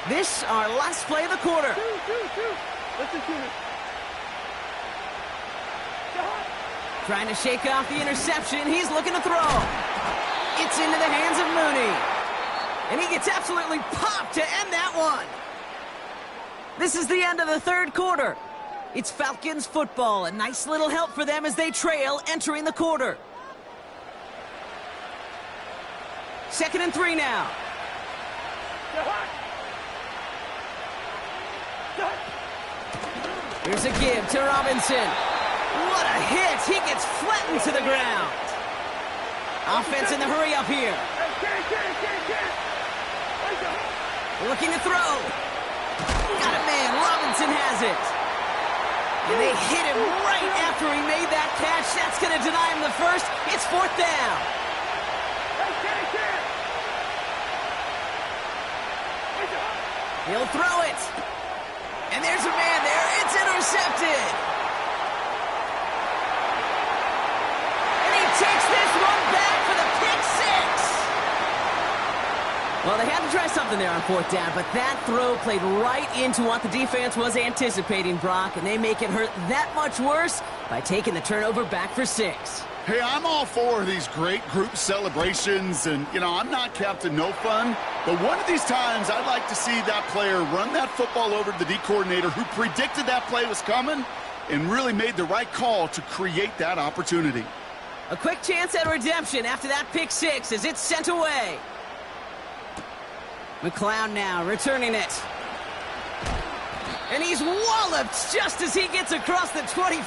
This, our last play of the quarter. Listen to me. Trying to shake off the interception. He's looking to throw. It's into the hands of Mooney. And he gets absolutely popped to end that one. This is the end of the third quarter. It's Falcons football. A nice little help for them as they trail entering the quarter. 2nd and 3 now. Here's a give to Robinson. What a hit! He gets flattened to the ground. Offense in the hurry up here. Looking to throw. Got a man. Robinson has it. And they hit him right after he made that catch. That's going to deny him the first. It's 4th down. He'll throw it. And there's a man there. It's intercepted. And he takes this one back for the pick six. Well, they had to try something there on 4th down, but that throw played right into what the defense was anticipating, Brock, and they make it hurt that much worse by taking the turnover back for 6. Hey, I'm all for these great group celebrations, and, I'm not Captain No Fun, but one of these times I'd like to see that player run that football over to the D coordinator who predicted that play was coming and really made the right call to create that opportunity. A quick chance at redemption after that pick six as it's sent away. McLeod now returning it. And he's walloped just as he gets across the 25.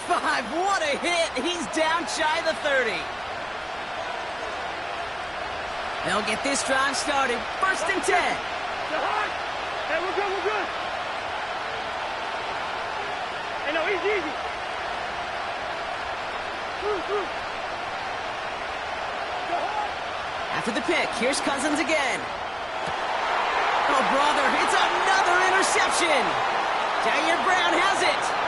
What a hit. He's down shy of the 30. They'll get this drive started. 1st and 10. Hey, we're good. Hey, no, easy. After the pick, here's Cousins again. Oh, brother, it's another interception. Jair Brown has it.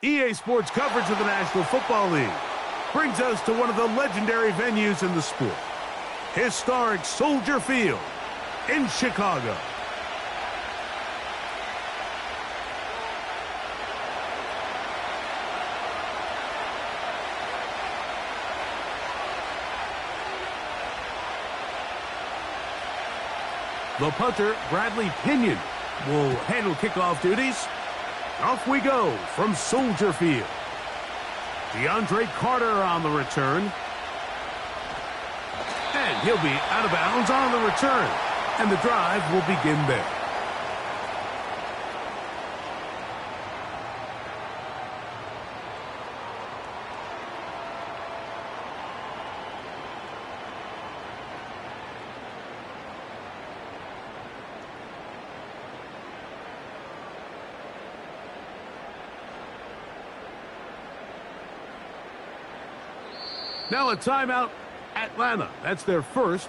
EA Sports coverage of the National Football League brings us to one of the legendary venues in the sport, historic Soldier Field in Chicago. The punter, Bradley Pinion, will handle kickoff duties. Off we go from Soldier Field. DeAndre Carter on the return. And he'll be out of bounds on the return. And the drive will begin there. Now a timeout, Atlanta. That's their first.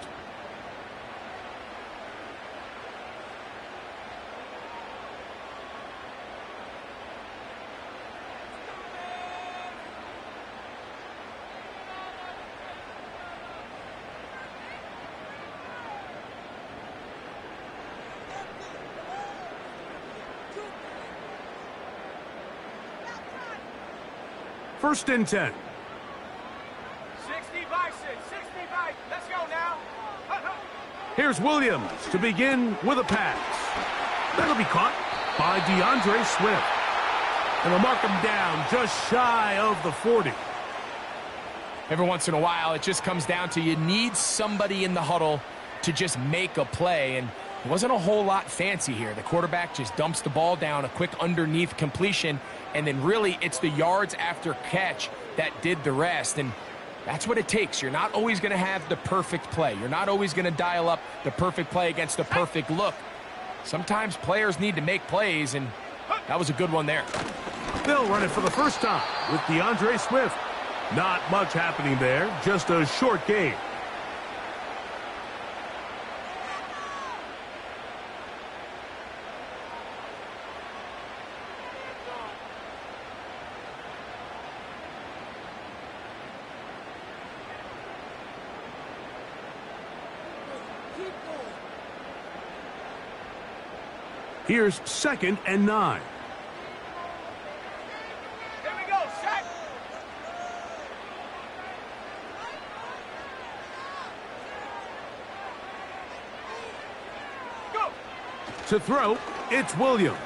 First and 10. Here's Williams to begin with a pass. That'll be caught by DeAndre Swift. And they'll mark him down just shy of the 40. Every once in a while, it just comes down to you need somebody in the huddle to just make a play. And it wasn't a whole lot fancy here. The quarterback just dumps the ball down, a quick underneath completion, and then really it's the yards after catch that did the rest. And that's what it takes. You're not always going to have the perfect play. You're not always going to dial up the perfect play against the perfect look. Sometimes players need to make plays, and that was a good one there. They'll run it for the first time with DeAndre Swift. Not much happening there, just a short gain. Here's 2nd and 9. Here we go, set. Go. To throw, it's Williams.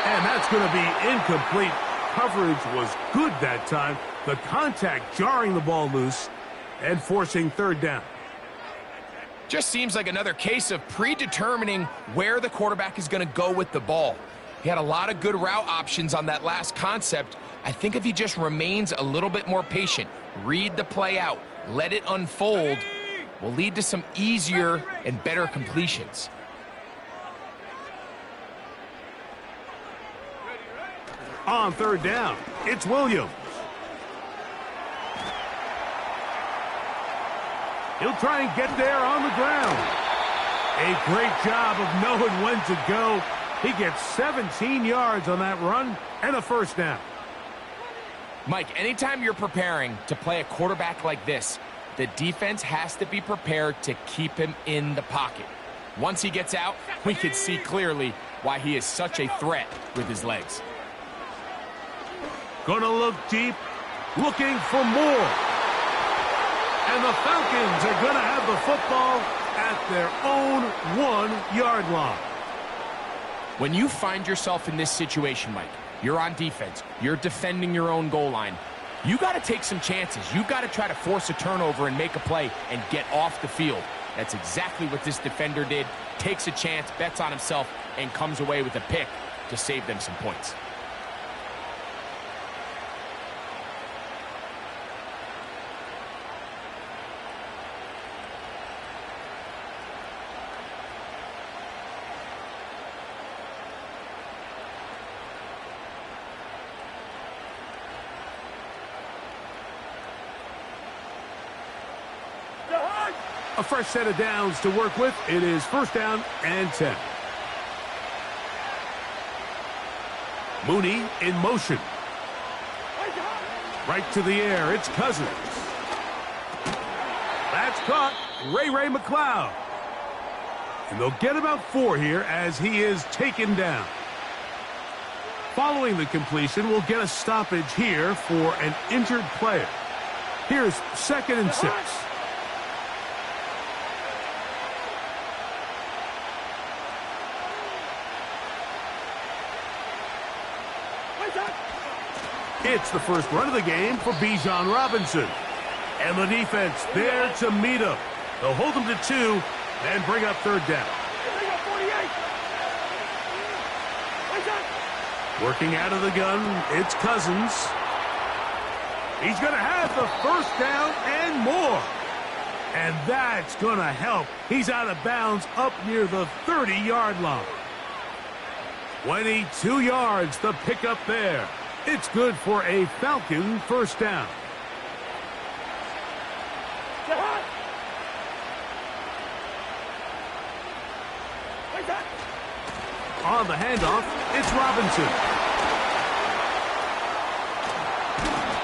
And that's going to be incomplete. Coverage was good that time. The contact jarring the ball loose and forcing 3rd down. Just seems like another case of predetermining where the quarterback is going to go with the ball. He had a lot of good route options on that last concept. I think if he just remains a little bit more patient, read the play out, let it unfold, will lead to some easier and better completions. On 3rd down, it's Williams. He'll try and get there on the ground. A great job of knowing when to go. He gets 17 yards on that run and a 1st down. Mike, anytime you're preparing to play a quarterback like this, the defense has to be prepared to keep him in the pocket. Once he gets out, we can see clearly why he is such a threat with his legs. Gonna look deep, looking for more. And the Falcons are going to have the football at their own 1-yard line. When you find yourself in this situation, Mike, you're on defense, you're defending your own goal line, you got to take some chances. You got to try to force a turnover and make a play and get off the field. That's exactly what this defender did. Takes a chance, bets on himself, and comes away with a pick to save them some points. A fresh set of downs to work with. It is 1st down and 10. Mooney in motion. Right to the air, it's Cousins. That's caught. Ray McLeod. And they'll get about 4 here as he is taken down. Following the completion, we'll get a stoppage here for an injured player. Here's 2nd and 6. It's the first run of the game for Bijan Robinson. And the defense there to meet him. They'll hold him to 2 and bring up 3rd down. Working out of the gun, it's Cousins. He's going to have the 1st down and more. And that's going to help. He's out of bounds up near the 30-yard line. 22 yards, the pickup there. It's good for a Falcon 1st down. On the handoff, it's Robinson.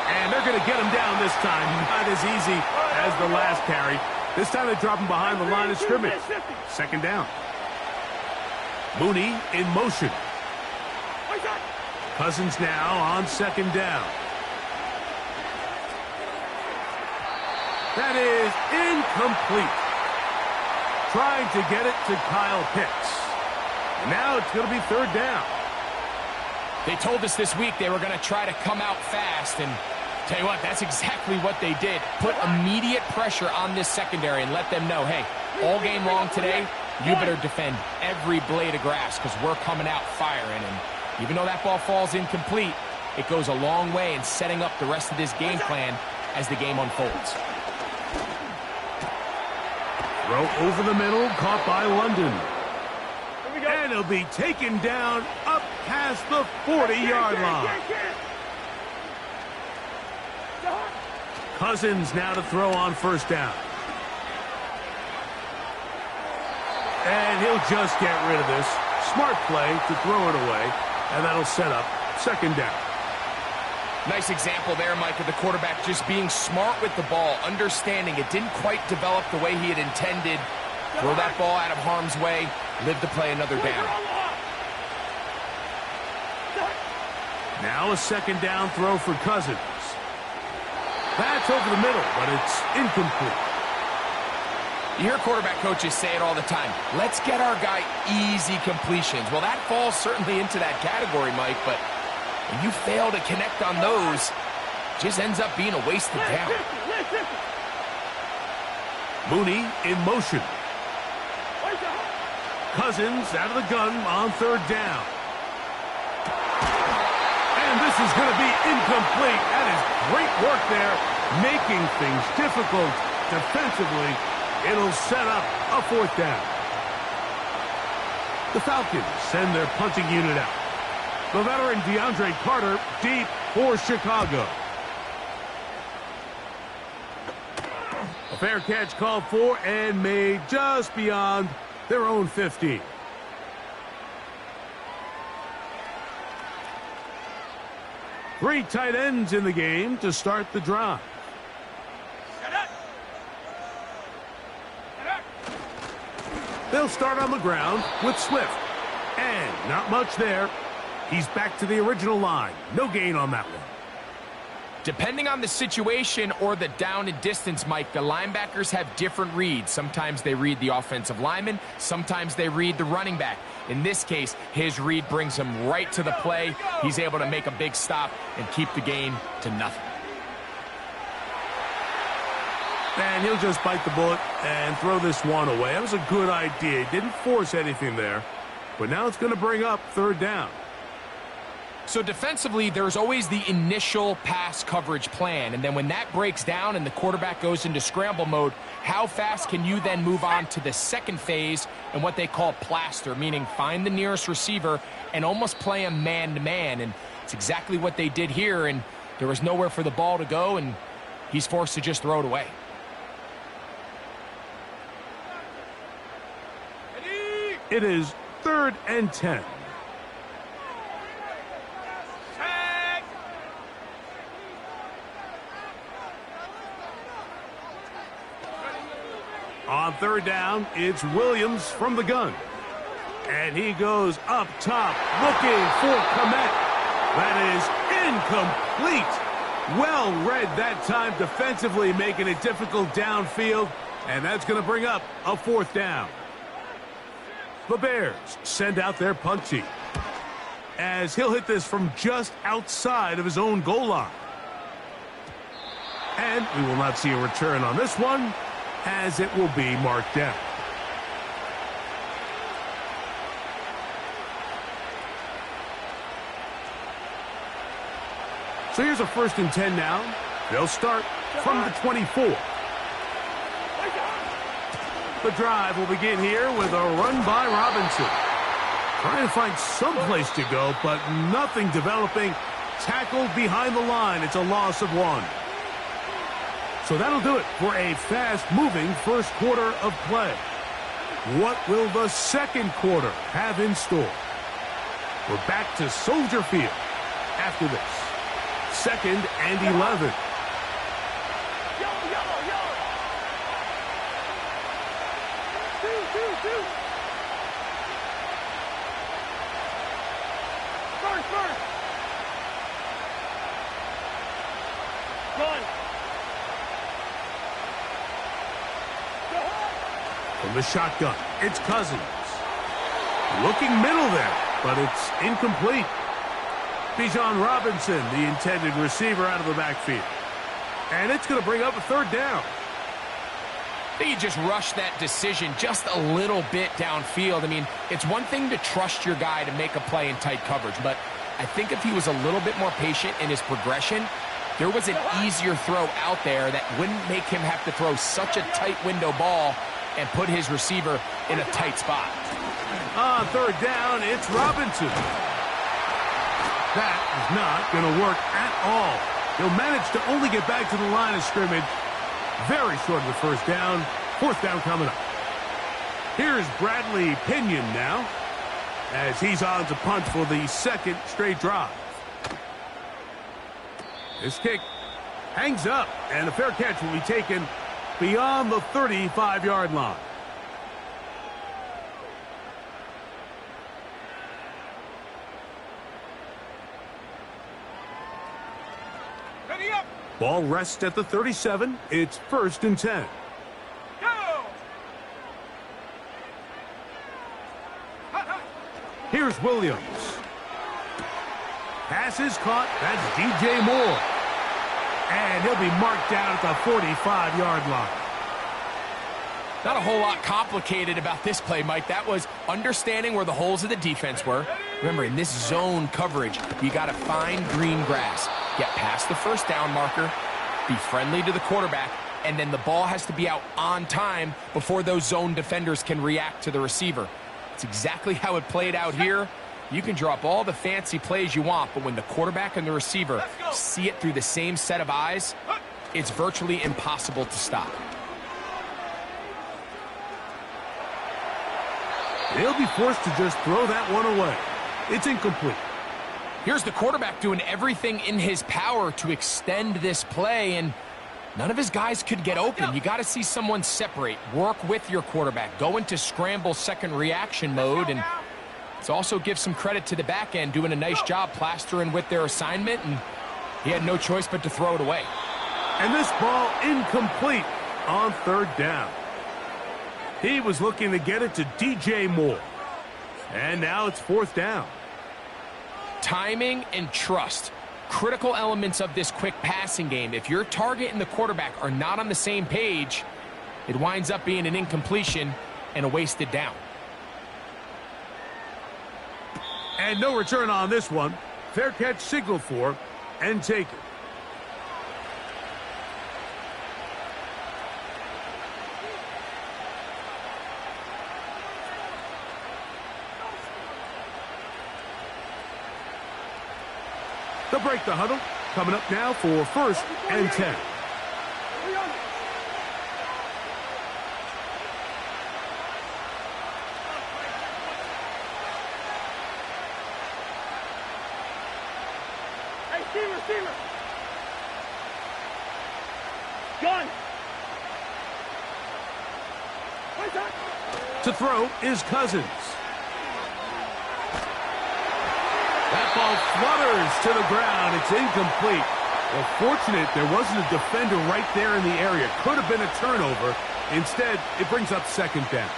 And they're going to get him down this time. Not as easy as the last carry. This time they drop him behind the line of scrimmage. 2nd down. Mooney in motion. Cousins now on 2nd down. That is incomplete. Trying to get it to Kyle Pitts. And now it's going to be 3rd down. They told us this week they were going to try to come out fast, and tell you what, that's exactly what they did. Put immediate pressure on this secondary and let them know, hey, all game long today, you better defend every blade of grass because we're coming out firing. And even though that ball falls incomplete, it goes a long way in setting up the rest of this game plan as the game unfolds. Throw over the middle, caught by London. And he'll be taken down up past the 40-yard line. Cousins now to throw on 1st down. And he'll just get rid of this. Smart play to throw it away, and that'll set up 2nd down. Nice example there, Mike, of the quarterback just being smart with the ball, understanding it didn't quite develop the way he had intended. Throw that ball out of harm's way, live to play another down. Now a 2nd down throw for Cousins. That's over the middle, but it's incomplete. You hear quarterback coaches say it all the time. Let's get our guy easy completions. Well, that falls certainly into that category, Mike, but when you fail to connect on those, it just ends up being a wasted down. Mooney in motion. Cousins out of the gun on 3rd down. And this is going to be incomplete. That is great work there, making things difficult defensively. It'll set up a 4th down. The Falcons send their punting unit out. The veteran DeAndre Carter deep for Chicago. A fair catch called for and made just beyond their own 50. Three tight ends in the game to start the drive. They'll start on the ground with Swift. And not much there. He's back to the original line. No gain on that one. Depending on the situation or the down and distance, Mike, the linebackers have different reads. Sometimes they read the offensive lineman. Sometimes they read the running back. In this case, his read brings him right to the play. He's able to make a big stop and keep the gain to nothing. And he'll just bite the bullet and throw this one away. That was a good idea. He didn't force anything there. But now it's going to bring up 3rd down. So defensively, there's always the initial pass coverage plan. And then when that breaks down and the quarterback goes into scramble mode, how fast can you then move on to the second phase and what they call plaster, meaning find the nearest receiver and almost play him man-to-man. And it's exactly what they did here, and there was nowhere for the ball to go, and he's forced to just throw it away. It is 3rd and 10. On third down, it's Williams from the gun. And he goes up top, looking for Komet. That is incomplete. Well read that time defensively, making it difficult downfield. And that's going to bring up a fourth down. The Bears send out their punt team, as he'll hit this from just outside of his own goal line. And we will not see a return on this one, as it will be marked down. So here's a 1st and 10 now. They'll start from the 24. The drive will begin here with a run by Robinson. Trying to find some place to go, but nothing developing. Tackled behind the line. It's a loss of 1. So that'll do it for a fast-moving first quarter of play. What will the second quarter have in store? We're back to Soldier Field after this. 2nd and 11. From the shotgun, it's Cousins. Looking middle there, but it's incomplete. Bijan Robinson, the intended receiver, out of the backfield. And it's going to bring up a 3rd down. I think he just rushed that decision just a little bit downfield. I mean, it's one thing to trust your guy to make a play in tight coverage, but I think if he was a little bit more patient in his progression, there was an easier throw out there that wouldn't make him have to throw such a tight window ball and put his receiver in a tight spot. On 3rd down, it's Robinson. That is not going to work at all. He'll manage to only get back to the line of scrimmage. Very short of the 1st down. 4th down coming up. Here's Bradley Pinion now, as he's on to punt for the 2nd straight drive. This kick hangs up, and a fair catch will be taken beyond the 35-yard line. Ball rests at the 37. It's 1st and 10. Go! Here's Williams. Pass is caught. That's DJ Moore. And he'll be marked down at the 45-yard line. Not a whole lot complicated about this play, Mike. That was understanding where the holes of the defense were. Remember, in this zone coverage, you got to find green grass. Get past the 1st down marker, be friendly to the quarterback, and then the ball has to be out on time before those zone defenders can react to the receiver. It's exactly how it played out here. You can drop all the fancy plays you want, but when the quarterback and the receiver see it through the same set of eyes, it's virtually impossible to stop. They'll be forced to just throw that one away. It's incomplete. Here's the quarterback doing everything in his power to extend this play, and none of his guys could get open. You got to see someone separate, work with your quarterback, go into scramble second reaction mode, and it's also give some credit to the back end doing a nice job plastering with their assignment, and he had no choice but to throw it away. And this ball incomplete on 3rd down. He was looking to get it to DJ Moore. And now it's 4th down. Timing and trust, critical elements of this quick passing game. If your target and the quarterback are not on the same page, it winds up being an incompletion and a wasted down. And no return on this one. Fair catch signaled for and taken. They'll break the huddle. Coming up now for 1st and 10. Hey, receiver. Gun. To throw is Cousins. That ball flutters to the ground. It's incomplete. Well, fortunate there wasn't a defender right there in the area. Could have been a turnover. Instead, it brings up second down.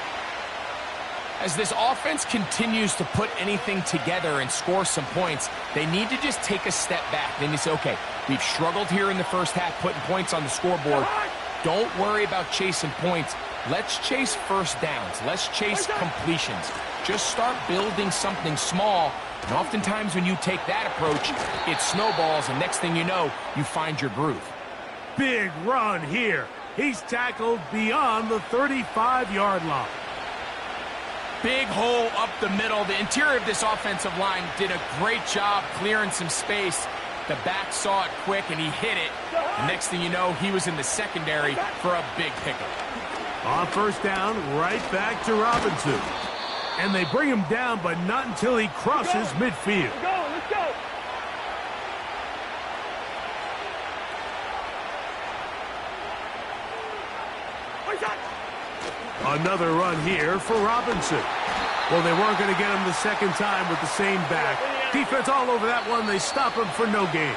As this offense continues to put anything together and score some points, they need to just take a step back. Then you say, okay, we've struggled here in the first half putting points on the scoreboard. Don't worry about chasing points. Let's chase first downs. Let's chase completions. Just start building something small. And oftentimes when you take that approach, it snowballs, and next thing you know, you find your groove. Big run here. He's tackled beyond the 35-yard line. Big hole up the middle. The interior of this offensive line did a great job clearing some space. The back saw it quick, and he hit it. The next thing you know, he was in the secondary for a big pickup. On first down, right back to Robinson. And they bring him down, but not until he crosses midfield. Let's go. Another run here for Robinson. Well, they weren't going to get him the second time with the same back. Defense all over that one. They stop him for no gain.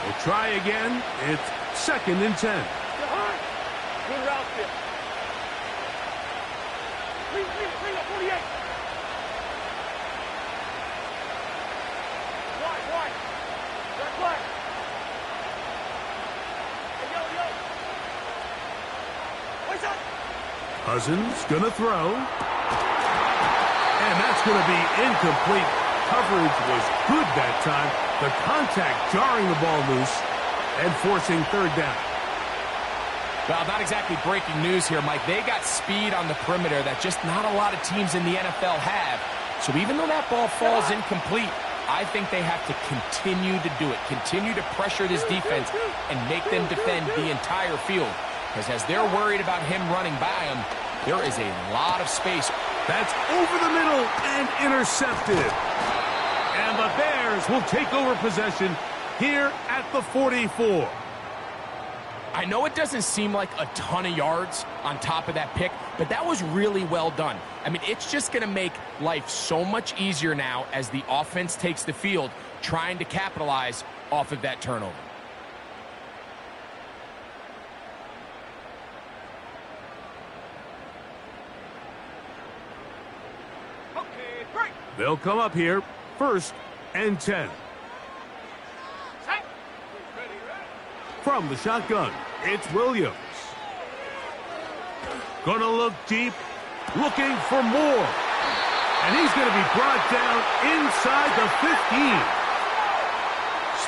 We'll try again. It's 2nd and 10. Good route fit. Bring up 48. Wide. Back flat. Hey, yo. What's up? Cousins gonna throw. And that's gonna be incomplete. Coverage was good that time. The contact jarring the ball loose and forcing third down. Well, not exactly breaking news here, Mike. They got speed on the perimeter that just not a lot of teams in the NFL have. So even though that ball falls incomplete, I think they have to continue to do it. Continue to pressure this defense and make them defend the entire field. Because as they're worried about him running by them, there is a lot of space. That's over the middle and intercepted. And the Bears will take over possession here at the 44. I know it doesn't seem like a ton of yards on top of that pick, but that was really well done. I mean, it's just going to make life so much easier now as the offense takes the field, trying to capitalize off of that turnover. Okay, break. They'll come up here, 1st and 10. From the shotgun, it's Williams. Gonna look deep, looking for more. And he's gonna be brought down inside the 15.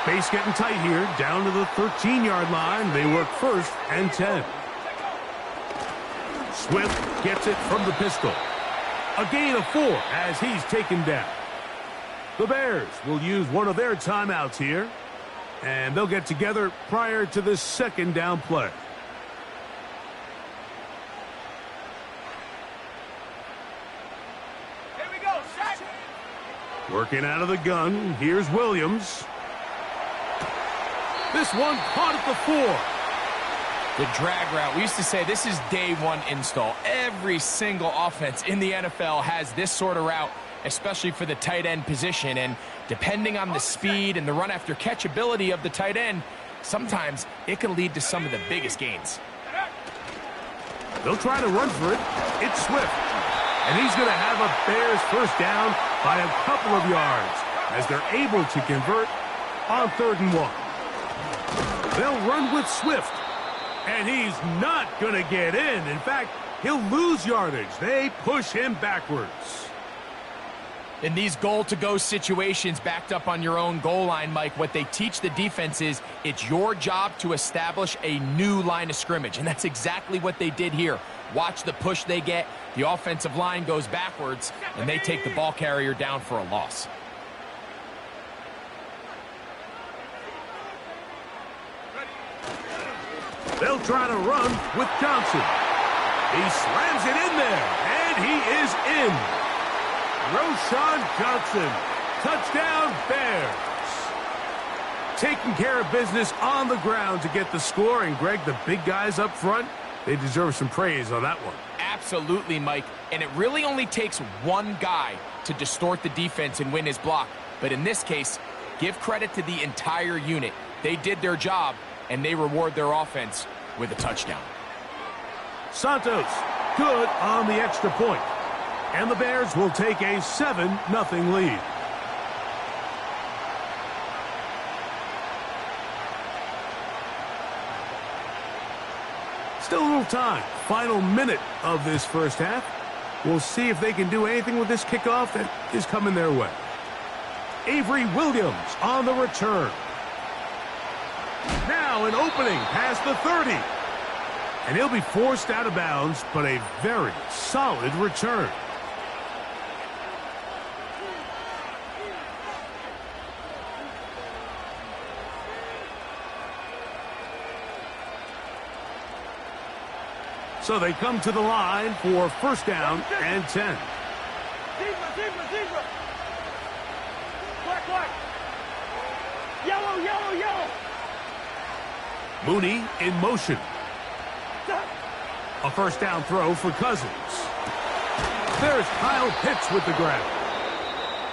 Space getting tight here, down to the 13-yard line. They work 1st and 10. Swift gets it from the pistol. A gain of 4 as he's taken down. The Bears will use one of their timeouts here. And they'll get together prior to this 2nd down play. Here we go, set. Working out of the gun, here's Williams. This one caught at the 4. The drag route. We used to say this is day one install. Every single offense in the NFL has this sort of route, especially for the tight end position. And depending on the speed and the run after catch ability of the tight end, sometimes it can lead to some of the biggest gains. They'll try to run for it. It's Swift. And he's going to have a Bears first down by a couple of yards as they're able to convert on 3rd and 1. They'll run with Swift. And he's not going to get in. In fact, he'll lose yardage. They push him backwards. In these goal-to-go situations backed up on your own goal line, Mike, what they teach the defense is it's your job to establish a new line of scrimmage, and that's exactly what they did here. Watch the push they get. The offensive line goes backwards, and they take the ball carrier down for a loss. They'll try to run with Johnson. He slams it in there, and he is in. Roshan Johnson Touchdown, Bears. Taking care of business on the ground to get the score. And, Greg, the big guys up front, they deserve some praise on that one. Absolutely, Mike. And it really only takes one guy to distort the defense and win his block. But in this case, give credit to the entire unit. They did their job, and they reward their offense with a touchdown. Santos, good on the extra point. And the Bears will take a 7-0 lead. Still a little time. Final minute of this first half. We'll see if they can do anything with this kickoff that is coming their way. Avery Williams on the return. Now an opening past the 30. And he'll be forced out of bounds, but a very solid return. So they come to the line for first down and 10. Zebra, zebra, zebra. Black, black. Yellow, yellow, yellow. Mooney in motion. A first down throw for Cousins. There's Kyle Pitts with the grab.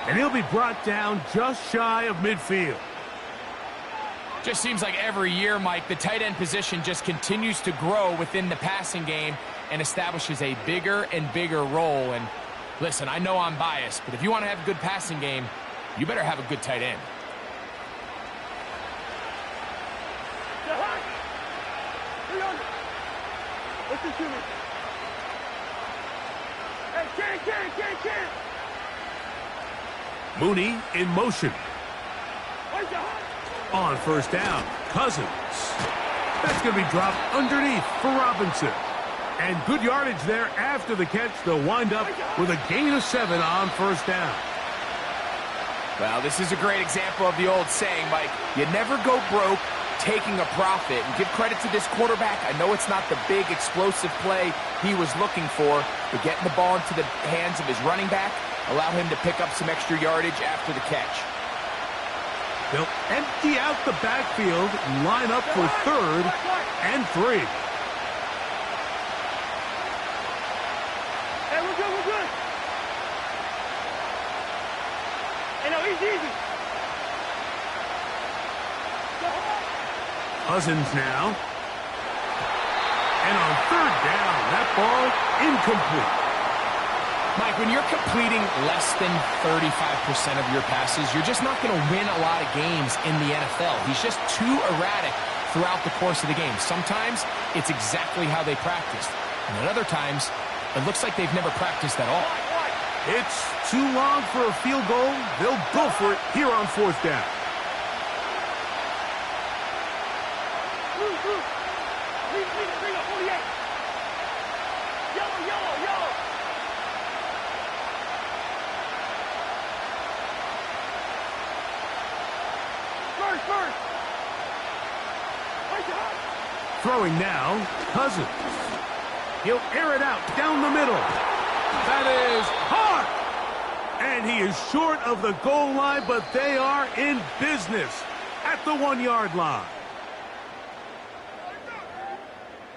And he'll be brought down just shy of midfield. Just seems like every year, Mike, the tight end position just continues to grow within the passing game and establishes a bigger and bigger role. And listen, I know I'm biased, but if you want to have a good passing game, you better have a good tight end. Listen to me. Hey, can. Mooney in motion. Where's the hot? On first down, Cousins. That's going to be dropped underneath for Robinson. And good yardage there after the catch. They'll wind up with a gain of 7 on first down. Well, this is a great example of the old saying, Mike, you never go broke taking a profit. And give credit to this quarterback. I know it's not the big explosive play he was looking for, but getting the ball into the hands of his running back allow him to pick up some extra yardage after the catch. They'll empty out the backfield, line up for 3rd and 3. Hey, we're good, we're good. Hey, no, easy. Cousins now. And on 3rd down, that ball incomplete. Mike, when you're completing less than 35% of your passes, you're just not going to win a lot of games in the NFL. He's just too erratic throughout the course of the game. Sometimes it's exactly how they practiced. And at other times, it looks like they've never practiced at all. It's too long for a field goal. They'll go for it here on 4th down. Bring up 48. Yellow. First. Where's the hot? Throwing now, Cousins. He'll air it out down the middle. That is hard. And he is short of the goal line, but they are in business at the 1-yard line.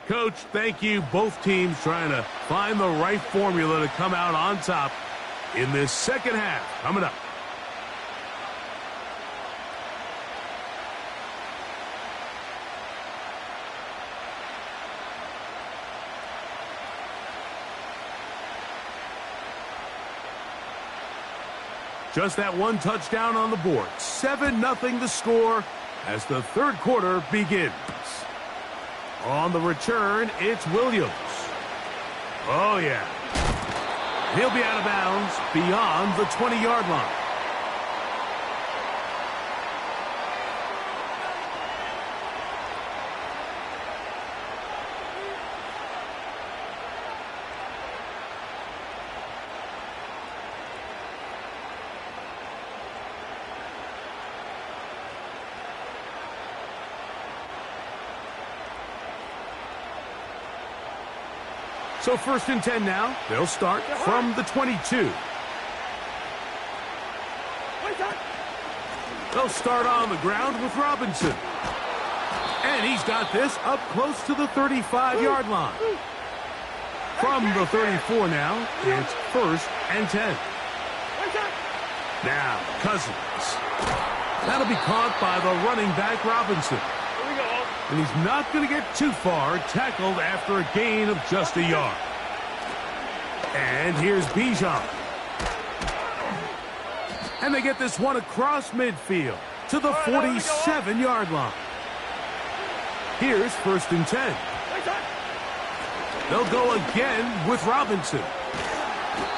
Coach, thank you. Both teams trying to find the right formula to come out on top in this second half. Coming up. Just that one touchdown on the board. 7-0 the score as the 3rd quarter begins. On the return, it's Williams. Oh, yeah. He'll be out of bounds beyond the 20-yard line. So 1st and 10 now. They'll start from the 22. They'll start on the ground with Robinson. And he's got this up close to the 35-yard line. From the 34 now, it's 1st and 10. Now, Cousins. That'll be caught by the running back, Robinson. And he's not going to get too far, tackled after a gain of just a yard. And here's Bijan. And they get this one across midfield to the 47-yard line. Here's 1st and 10. They'll go again with Robinson.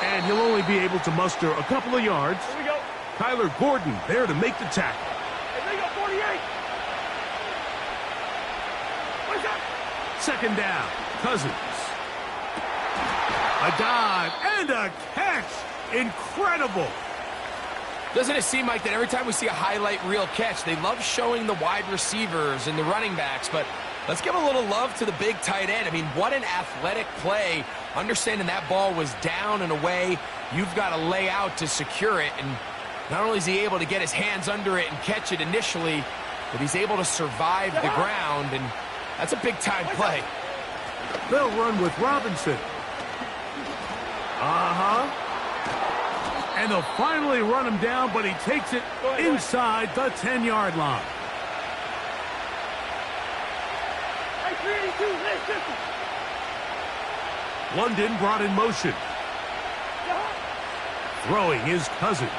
And he'll only be able to muster a couple of yards. Kyler Gordon there to make the tackle. 2nd down, Cousins. A dive and a catch. Incredible. Doesn't it seem like that every time we see a highlight reel catch, they love showing the wide receivers and the running backs, but let's give a little love to the big tight end. I mean, what an athletic play. Understanding that ball was down and away, you've got to lay out to secure it, and not only is he able to get his hands under it and catch it initially, but he's able to survive the ground, and that's a big-time play. They'll run with Robinson. And they'll finally run him down, but he takes it inside the 10-yard line. London brought in motion. Throwing his Cousins.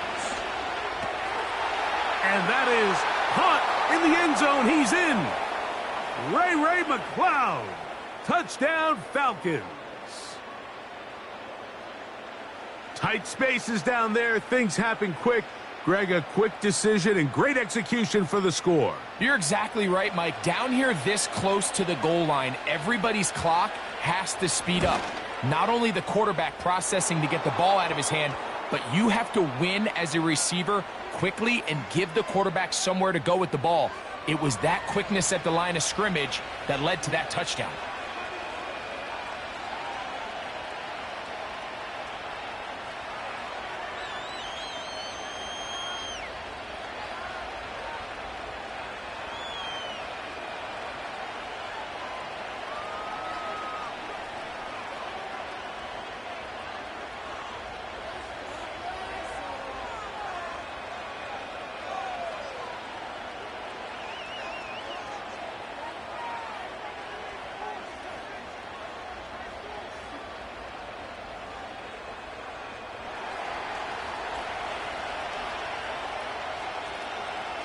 And that is caught in the end zone. He's in. Ray McCloud. Touchdown, Falcons. Tight spaces down there. Things happen quick. Greg, a quick decision and great execution for the score. You're exactly right, Mike. Down here this close to the goal line, everybody's clock has to speed up. Not only the quarterback processing to get the ball out of his hand, but you have to win as a receiver quickly and give the quarterback somewhere to go with the ball. It was that quickness at the line of scrimmage that led to that touchdown.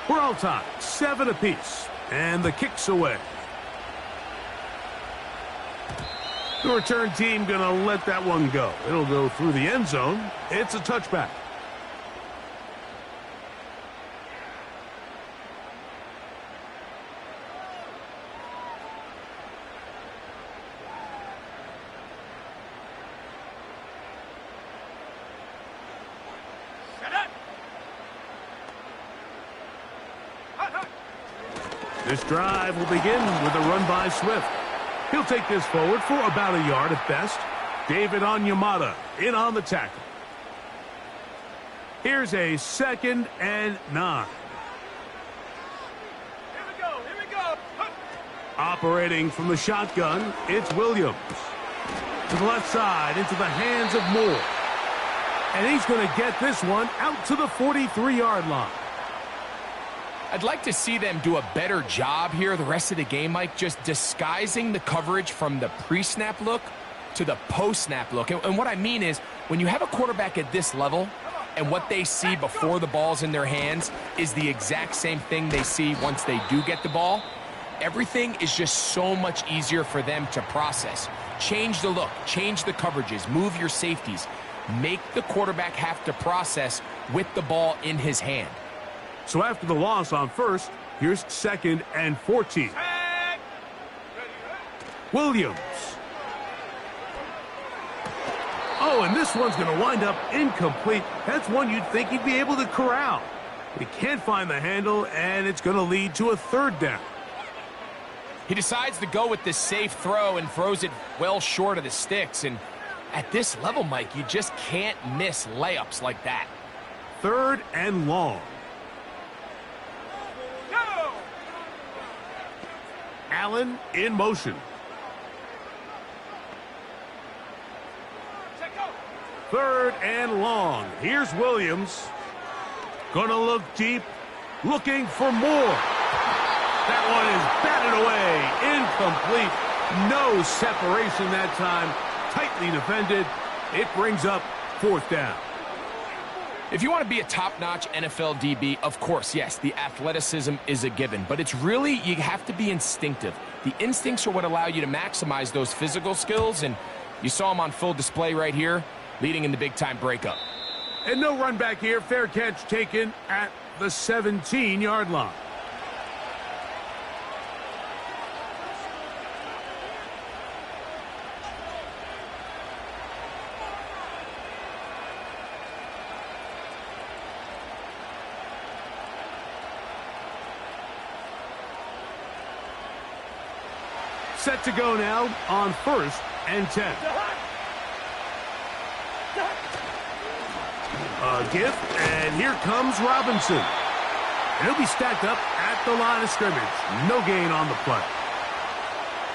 We're all tied, 7 apiece, and the kick's away. The return team gonna let that one go. It'll go through the end zone. It's a touchback. This drive will begin with a run by Swift. He'll take this forward for about a yard at best. David Onyemata in on the tackle. Here's a 2nd and 9. Here we go. Operating from the shotgun, it's Williams. To the left side, into the hands of Moore. And he's going to get this one out to the 43-yard line. I'd like to see them do a better job here the rest of the game, Mike, just disguising the coverage from the pre-snap look to the post-snap look. And what I mean is, when you have a quarterback at this level and what they see before the ball's in their hands is the exact same thing they see once they do get the ball, everything is just so much easier for them to process. Change the look, change the coverages, move your safeties. Make the quarterback have to process with the ball in his hand. So after the loss on first, here's 2nd and 14. Williams. Oh, and this one's going to wind up incomplete. That's one you'd think he'd be able to corral. He can't find the handle, and it's going to lead to a 3rd down. He decides to go with this safe throw and throws it well short of the sticks. And at this level, Mike, you just can't miss layups like that. 3rd and long. Go! Allen in motion. Check go! 3rd and long. Here's Williams. Gonna look deep, looking for more. That one is batted away, incomplete. No separation that time, tightly defended. It brings up 4th down. If you want to be a top-notch NFL DB, of course, yes, the athleticism is a given, but it's really, you have to be instinctive. The instincts are what allow you to maximize those physical skills, and you saw them on full display right here, leading in the big-time breakup. And no run back here. Fair catch taken at the 17-yard line. Set to go now on 1st and 10. A gift, and here comes Robinson. And he'll be stacked up at the line of scrimmage. No gain on the play.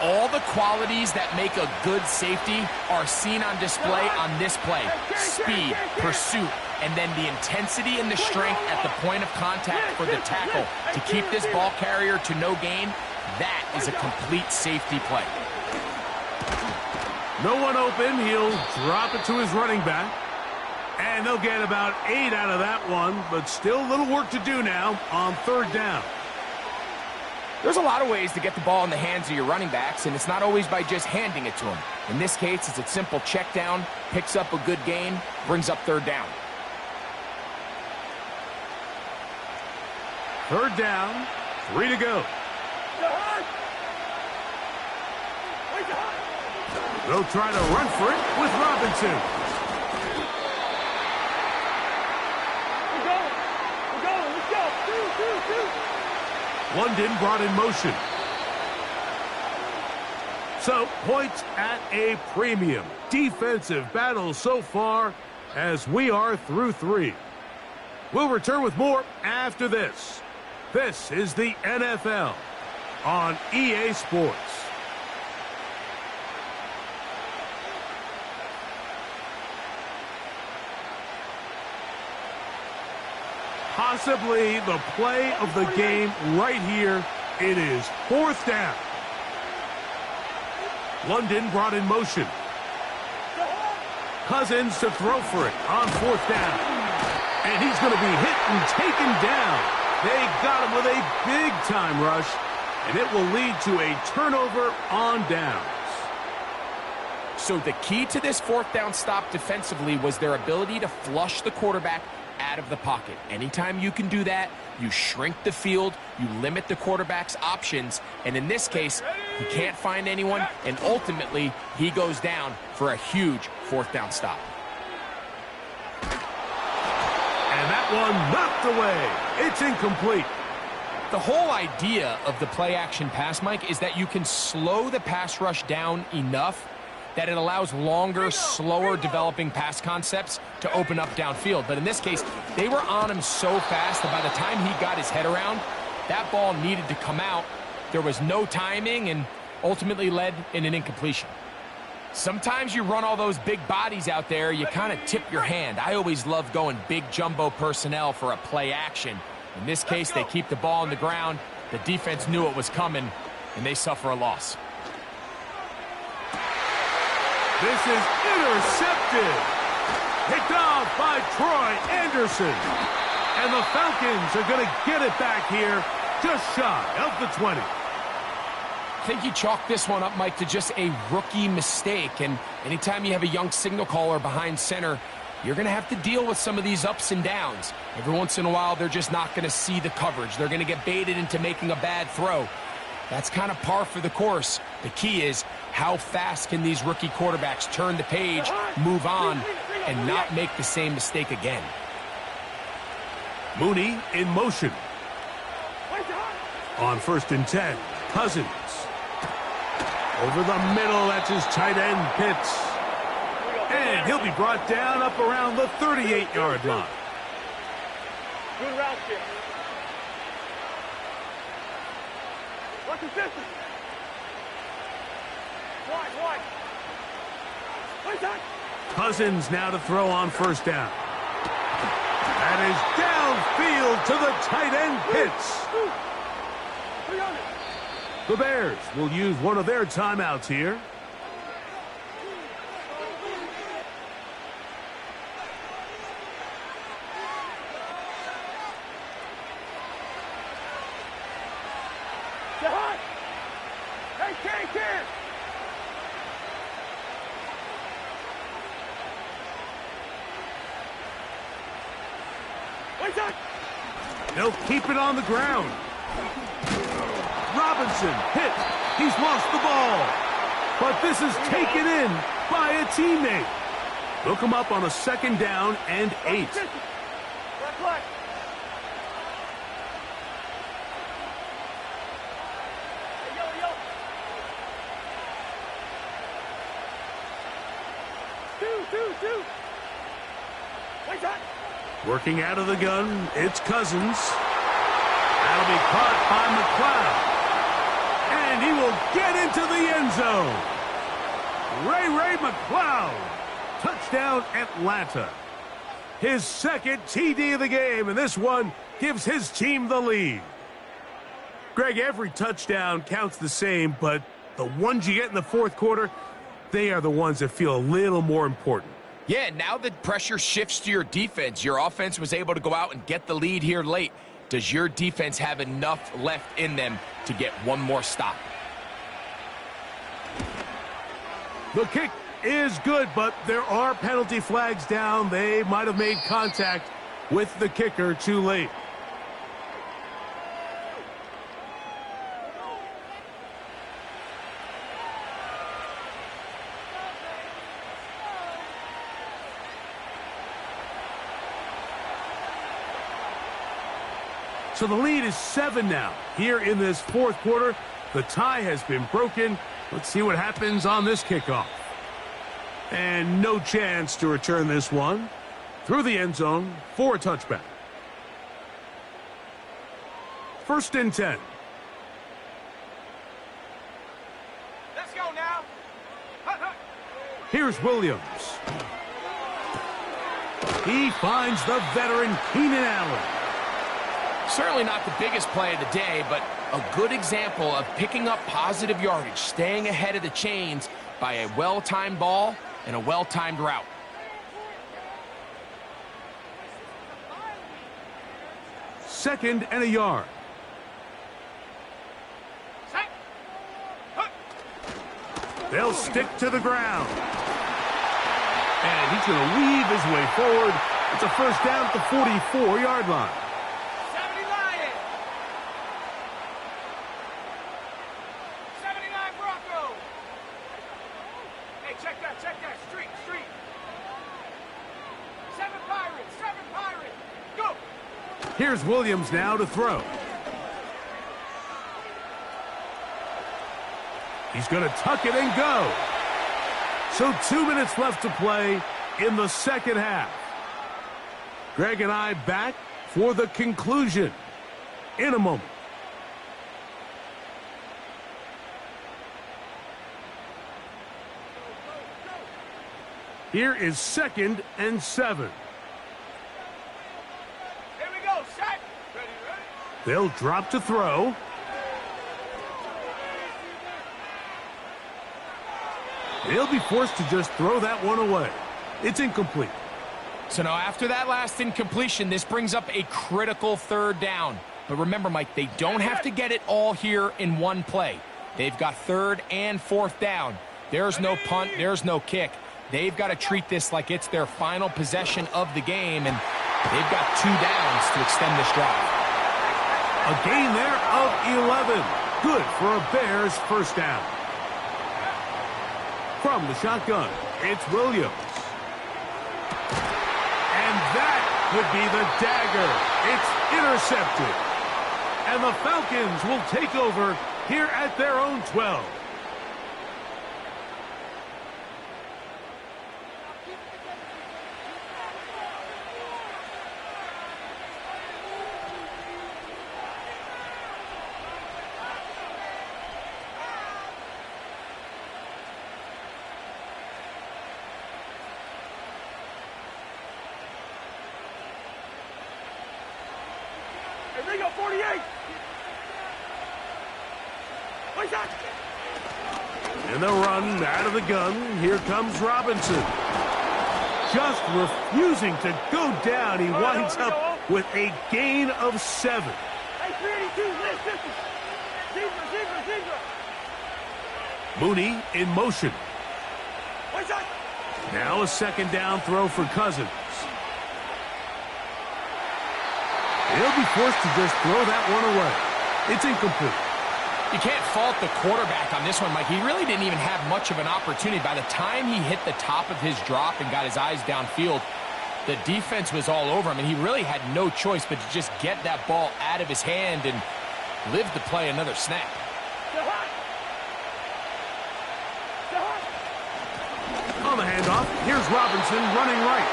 All the qualities that make a good safety are seen on display on this play. Speed, pursuit, and then the intensity and the strength at the point of contact for the tackle to keep this ball carrier to no gain. That is a complete safety play. No one open. He'll drop it to his running back. And they'll get about 8 out of that one, but still a little work to do now on 3rd down. There's a lot of ways to get the ball in the hands of your running backs, and it's not always by just handing it to them. In this case, it's a simple check down, picks up a good gain, brings up 3rd down. 3rd down, 3 to go. They'll try to run for it with Robinson. London brought in motion. So, points at a premium. Defensive battle so far as we are through 3. We'll return with more after this. This is the NFL on EA Sports. Possibly the play of the game right here. It is 4th down. London brought in motion. Cousins to throw for it on 4th down. And he's going to be hit and taken down. They got him with a big-time rush, and it will lead to a turnover on downs. So the key to this 4th down stop defensively was their ability to flush the quarterback out of the pocket. Anytime you can do that, you shrink the field, you limit the quarterback's options, and in this case, he can't find anyone, and ultimately, he goes down for a huge 4th down stop. And that one knocked away. It's incomplete. The whole idea of the play-action pass, Mike, is that you can slow the pass rush down enough that it allows longer, slower developing pass concepts to open up downfield. But in this case, they were on him so fast that by the time he got his head around, that ball needed to come out. There was no timing and ultimately led in an incompletion. Sometimes you run all those big bodies out there, you kind of tip your hand. I always love going big jumbo personnel for a play action. In this case, they keep the ball on the ground. The defense knew it was coming, and they suffer a loss. This is intercepted. Picked off by Troy Anderson. And the Falcons are going to get it back here just shy of the 20. I think you chalk this one up, Mike, to just a rookie mistake. And anytime you have a young signal caller behind center, you're going to have to deal with some of these ups and downs. Every once in a while, they're just not going to see the coverage. They're going to get baited into making a bad throw. That's kind of par for the course. The key is, how fast can these rookie quarterbacks turn the page, move on, and not make the same mistake again? Mooney in motion. On 1st and 10, Cousins. Over the middle, that's his tight end, Pitts. And he'll be brought down up around the 38-yard line. Good route kick. What's the distance? Wide. Wait, time. Cousins now to throw on first down. That is downfield to the tight end Pitts. The Bears will use one of their timeouts here. They'll keep it on the ground. Robinson hit. He's lost the ball. But this is taken in by a teammate. Look him up on a second down and 8. Two. Wait, time. Working out of the gun, it's Cousins. That'll be caught by McLeod. And he will get into the end zone. Ray McLeod. Touchdown, Atlanta. His second TD of the game, and this one gives his team the lead. Greg, every touchdown counts the same, but the ones you get in the fourth quarter, they are the ones that feel a little more important. Yeah, now the pressure shifts to your defense. Your offense was able to go out and get the lead here late. Does your defense have enough left in them to get one more stop? The kick is good, but there are penalty flags down. They might have made contact with the kicker too late. So the lead is 7 now. Here in this fourth quarter, the tie has been broken. Let's see what happens on this kickoff. And no chance to return this one. Through the end zone for a touchback. 1st and 10. Let's go now. Here's Williams. He finds the veteran Keenan Allen. Certainly not the biggest play of the day, but a good example of picking up positive yardage, staying ahead of the chains by a well-timed ball and a well-timed route. Second and a yard. They'll stick to the ground. And he's going to weave his way forward. It's a first down at the 44-yard line. 70 Lions. 79 Broncos. Hey, check that. Street. 7 Pirates. Go. Here's Williams now to throw. He's going to tuck it and go. So 2 minutes left to play in the second half. Greg and I back for the conclusion in a moment. Here is 2nd and 7. Here we go. Set. Ready. They'll drop to throw. They'll be forced to just throw that one away. It's incomplete. So now after that last incompletion, this brings up a critical 3rd down. But remember, Mike, they don't have to get it all here in one play. They've got 3rd and 4th down. There's no punt. There's no kick. They've got to treat this like it's their final possession of the game, and they've got 2 downs to extend this drive. A gain there of 11. Good for a Bears first down. From the shotgun, it's Williams. And that would be the dagger. It's intercepted. And the Falcons will take over here at their own 12. Hey, Ringo, 48. What's that? And the run out of the gun. Here comes Robinson. Just refusing to go down. He winds up with a gain of 7. Hey, 382, let's distance. Zebra. Mooney in motion. What's that? Now a second down throw for Cousins. He'll be forced to just throw that one away. It's incomplete. You can't fault the quarterback on this one, Mike. He really didn't even have much of an opportunity. By the time he hit the top of his drop and got his eyes downfield, the defense was all over him, and he really had no choice but to just get that ball out of his hand and live to play another snap. On the handoff, here's Robinson running right.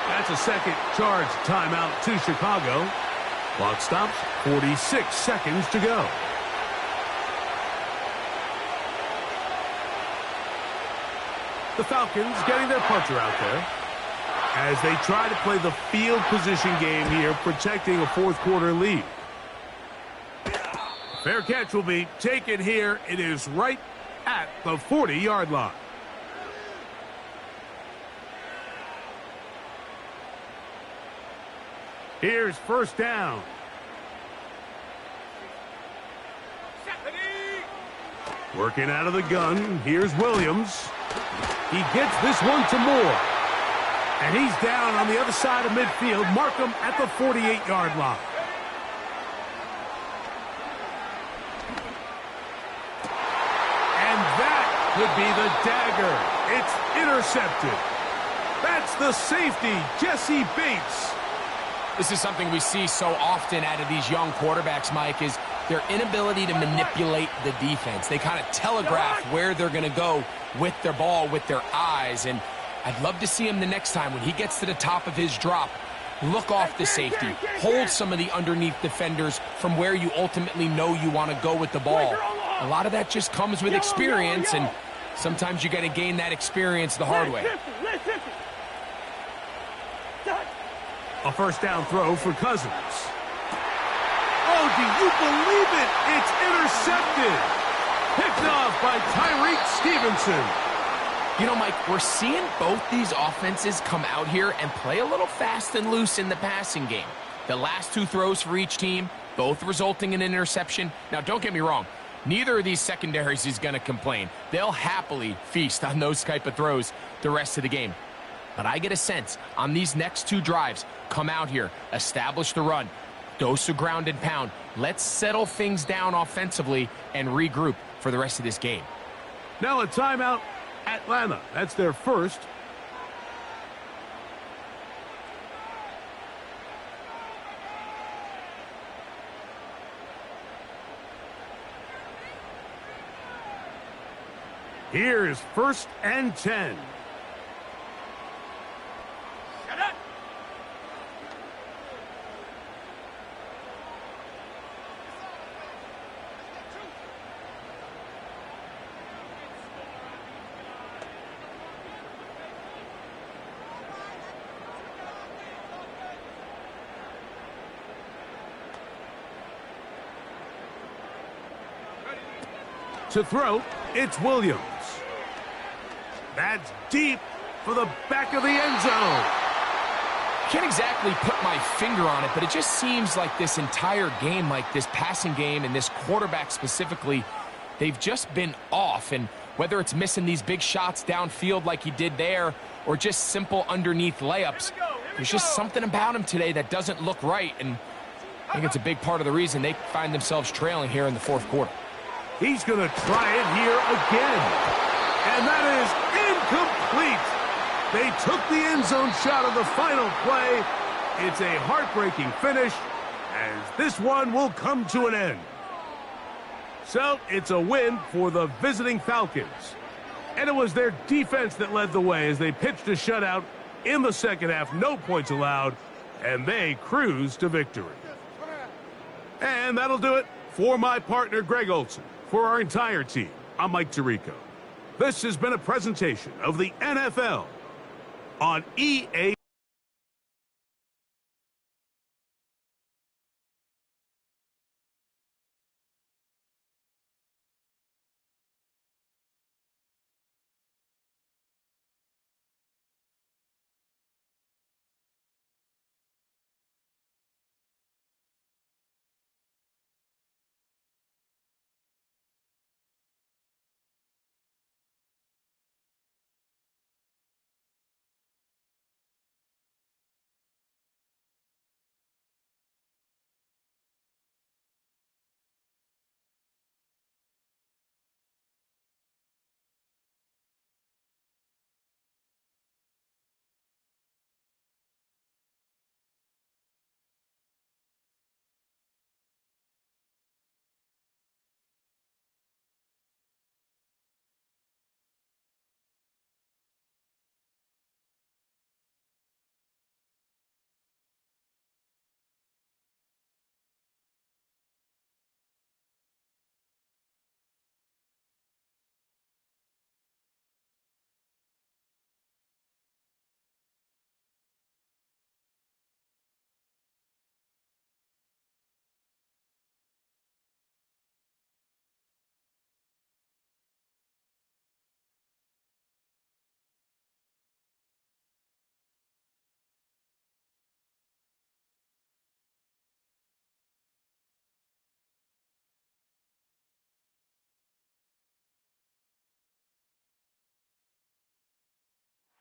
That's a second charge timeout to Chicago. Clock stops, 46 seconds to go. The Falcons getting their puncher out there as they try to play the field position game here, protecting a fourth quarter lead. Fair catch will be taken here. It is right at the 40-yard line. Here's first down. Working out of the gun. Here's Williams. He gets this one to Moore. And he's down on the other side of midfield. Mark him at the 48-yard line. And that could be the dagger. It's intercepted. That's the safety, Jesse Bates. This is something we see so often out of these young quarterbacks, Mike, is their inability to manipulate the defense. They kind of telegraph where they're going to go with their ball, with their eyes. And I'd love to see him the next time when he gets to the top of his drop, look off the safety, hold some of the underneath defenders from where you ultimately know you want to go with the ball. A lot of that just comes with experience, and sometimes you got to gain that experience the hard way. A first down throw for Cousins. Oh, do you believe it? It's intercepted. Picked off by Tyreek Stevenson. You know, Mike, we're seeing both these offenses come out here and play a little fast and loose in the passing game. The last two throws for each team, both resulting in an interception. Now, don't get me wrong. Neither of these secondaries is going to complain. They'll happily feast on those type of throws the rest of the game. But I get a sense on these next two drives, come out here, establish the run, dose of ground and pound. Let's settle things down offensively and regroup for the rest of this game. Now a timeout, Atlanta. That's their first. Here's first and 10. To throw, it's Williams. That's deep for the back of the end zone. Can't exactly put my finger on it, but it just seems like this entire game, like this passing game and this quarterback specifically, they've just been off. And whether it's missing these big shots downfield like he did there or just simple underneath layups, there's just something about him today that doesn't look right. And I think it's a big part of the reason they find themselves trailing here in the fourth quarter. He's going to try it here again. And that is incomplete. They took the end zone shot of the final play. It's a heartbreaking finish as this one will come to an end. So it's a win for the visiting Falcons. And it was their defense that led the way as they pitched a shutout in the second half. No points allowed, and they cruised to victory. And that'll do it for my partner, Greg Olson. For our entire team, I'm Mike Tirico. This has been a presentation of the NFL on EA.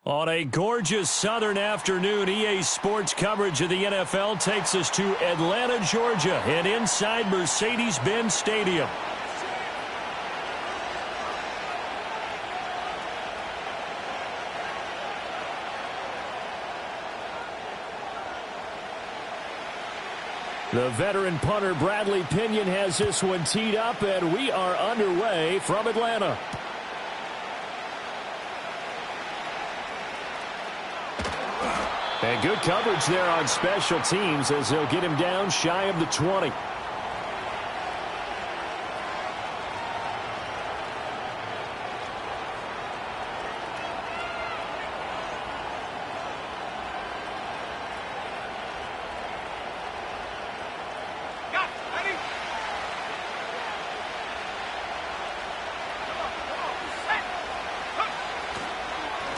On a gorgeous southern afternoon, EA Sports coverage of the NFL takes us to Atlanta, Georgia, and inside Mercedes-Benz Stadium. The veteran punter Bradley Pinion has this one teed up, and we are underway from Atlanta. And good coverage there on special teams as they'll get him down shy of the 20.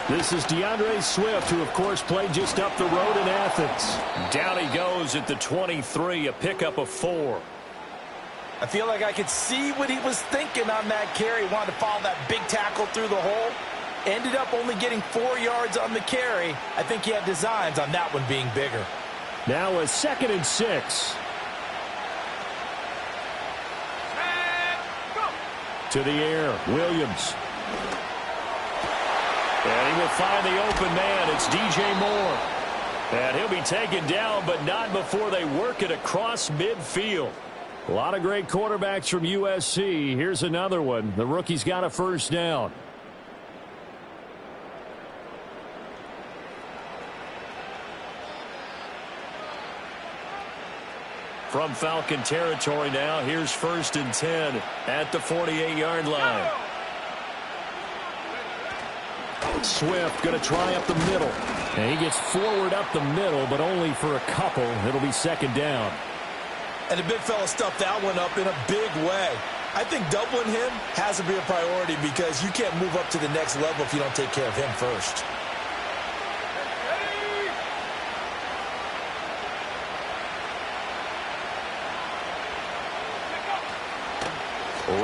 This is DeAndre Swift, who, of course, played just up the road in Athens. Down he goes at the 23, a pickup of 4. I feel like I could see what he was thinking on that carry. Wanted to follow that big tackle through the hole. Ended up only getting 4 yards on the carry. I think he had designs on that one being bigger. Now a 2nd and 6. To the air, Williams. And he will find the open man. It's DJ Moore. And he'll be taken down, but not before they work it across midfield. A lot of great quarterbacks from USC. Here's another one. The rookie's got a first down. From Falcon territory now, here's 1st and 10 at the 48-yard line. Swift going to try up the middle. And he gets forward up the middle, but only for a couple. It'll be 2nd down. And the big fella stuffed that one up in a big way. I think doubling him has to be a priority because you can't move up to the next level if you don't take care of him first.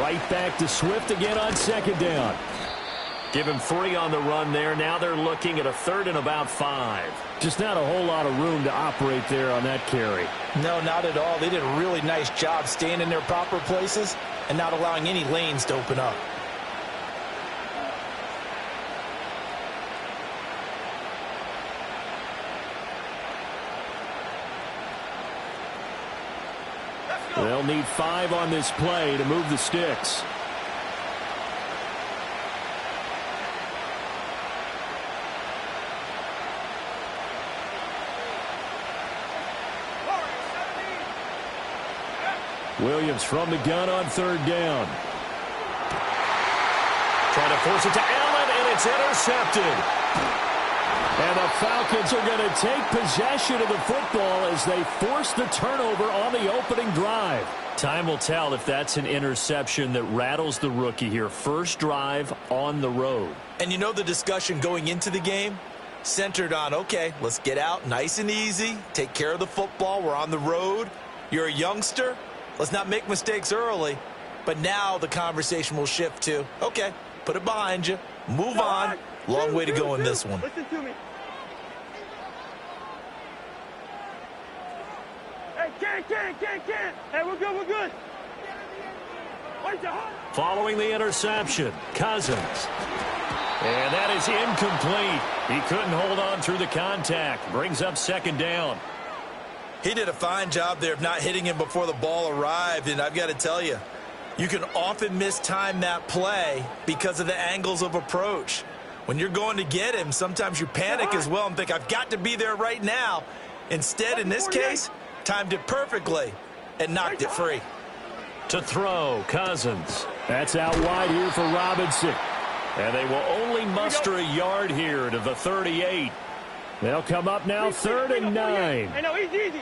Right back to Swift again on 2nd down. Give him 3 on the run there. Now they're looking at a 3rd and about 5. Just not a whole lot of room to operate there on that carry. No, not at all. They did a really nice job staying in their proper places and not allowing any lanes to open up. They'll need 5 on this play to move the sticks. Williams from the gun on 3rd down. Trying to force it to Allen, and it's intercepted. And the Falcons are going to take possession of the football as they force the turnover on the opening drive. Time will tell if that's an interception that rattles the rookie here. First drive on the road. And you know the discussion going into the game? Centered on, okay, let's get out nice and easy. Take care of the football. We're on the road. You're a youngster. Let's not make mistakes early. But now the conversation will shift to, okay, put it behind you. Move on. Long way to go in this one. Listen to me. Hey, can't. Hey, we're good. Following the interception, Cousins. And that is incomplete. He couldn't hold on through the contact. Brings up 2nd down. He did a fine job there of not hitting him before the ball arrived, and I've got to tell you, you can often mistime that play because of the angles of approach. When you're going to get him, sometimes you panic as well and think, I've got to be there right now. Instead, in this case, timed it perfectly and knocked it free. To throw, Cousins. That's out wide here for Robinson. And they will only muster a yard here to the 38. They'll come up now 3rd and 9. Hey, no, easy.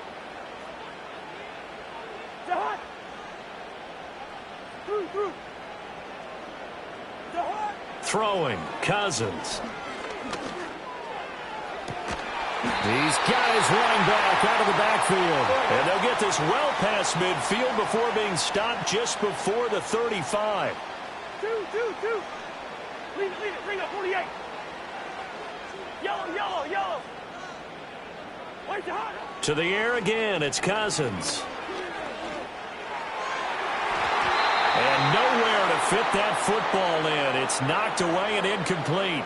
Through. Throwing, Cousins. He's got his running back out of the backfield. And they'll get this well past midfield before being stopped just before the 35. Two. Leave it. Bring up 48. Yellow, yellow, yellow. Wait, hot. To the air again, it's Cousins. And nowhere to fit that football in. It's knocked away and incomplete.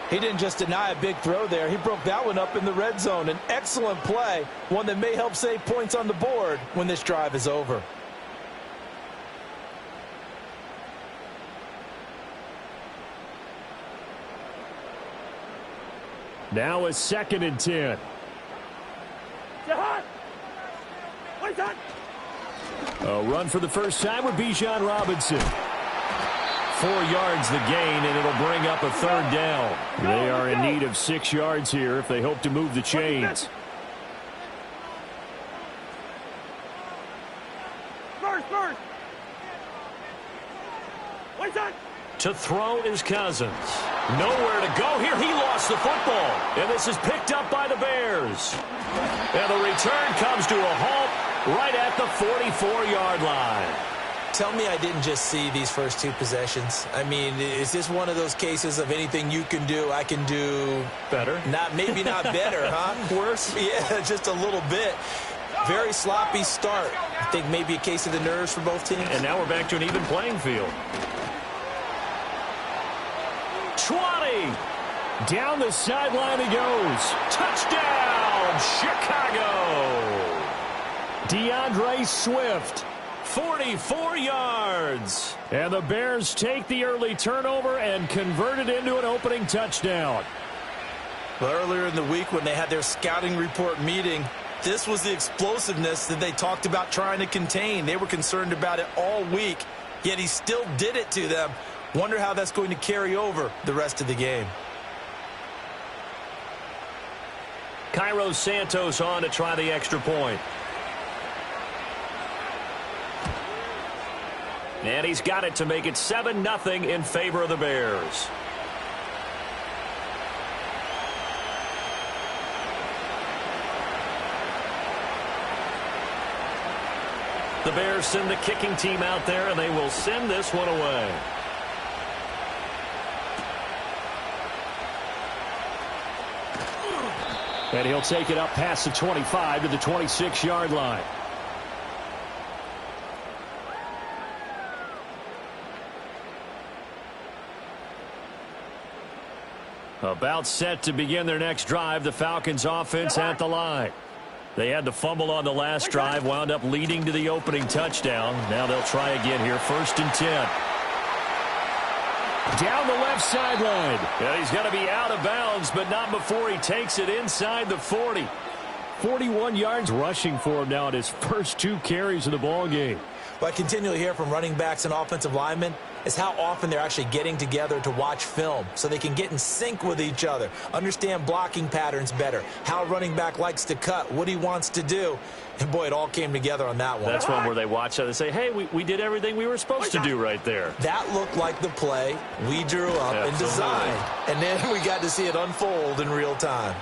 He didn't just deny a big throw there. He broke that one up in the red zone. An excellent play, one that may help save points on the board when this drive is over. Now it's 2nd and 10. Wait, hot. A run for the first time with Bijan Robinson. 4 yards the gain, and it'll bring up a 3rd down. They are in need of 6 yards here if they hope to move the chains. First. Wait, hot. To throw is Cousins. Nowhere to go here. He lost the football. And this is picked up by the Bears. And the return comes to a halt right at the 44-yard line. Tell me I didn't just see these first 2 possessions. I mean, is this one of those cases of anything you can do, I can do better? Maybe not better, huh? Worse? Yeah, just a little bit. Very sloppy start. I think maybe a case of the nerves for both teams. And now we're back to an even playing field. 20. Down the sideline he goes. Touchdown, Chicago. DeAndre Swift. 44 yards. And the Bears take the early turnover and convert it into an opening touchdown. Well, earlier in the week when they had their scouting report meeting, this was the explosiveness that they talked about trying to contain. They were concerned about it all week, yet he still did it to them. Wonder how that's going to carry over the rest of the game. Cairo Santos on to try the extra point. And he's got it to make it 7-0 in favor of the Bears. The Bears send the kicking team out there, and they will send this one away. And he'll take it up past the 25 to the 26-yard line. About set to begin their next drive, the Falcons offense at the line. They had the fumble on the last drive, wound up leading to the opening touchdown. Now they'll try again here, 1st and 10. Down the left sideline. Yeah, he's going to be out of bounds, but not before he takes it inside the 40. 41 yards rushing for him now at his first 2 carries of the ball game. What I continually hear from running backs and offensive linemen is how often they're actually getting together to watch film so they can get in sync with each other, understand blocking patterns better, how a running back likes to cut, what he wants to do. And, boy, it all came together on that one. That's one where they watch it and say, hey, we did everything we were supposed to do right there. That looked like the play we drew up and designed. And then we got to see it unfold in real time.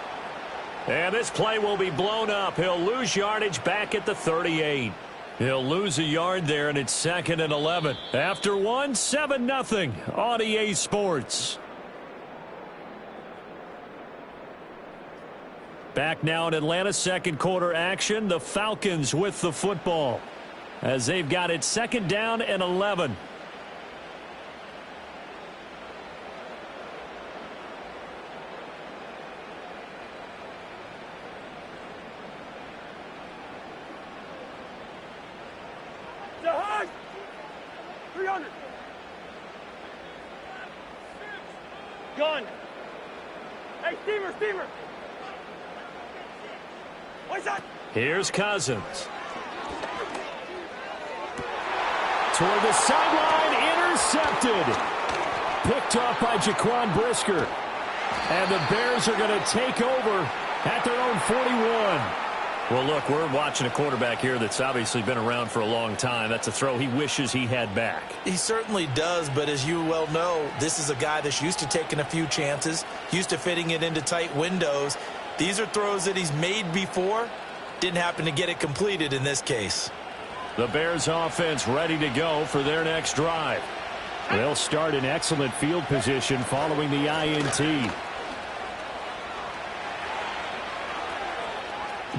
And this play will be blown up. He'll lose yardage back at the 38. He'll lose a yard there, and it's 2nd and 11. After 7-0 on EA Sports. Back now in Atlanta's second quarter action. The Falcons with the football as they've got it 2nd down and 11. Gun. Hey, Steamer. What's that? Here's Cousins. Toward the sideline, intercepted. Picked off by Jaquan Brisker. And the Bears are going to take over at their own 41. Well, look, we're watching a quarterback here that's obviously been around for a long time. That's a throw he wishes he had back. He certainly does, but as you well know, this is a guy that's used to taking a few chances, used to fitting it into tight windows. These are throws that he's made before. Didn't happen to get it completed in this case. The Bears offense ready to go for their next drive. They'll start in excellent field position following the INT.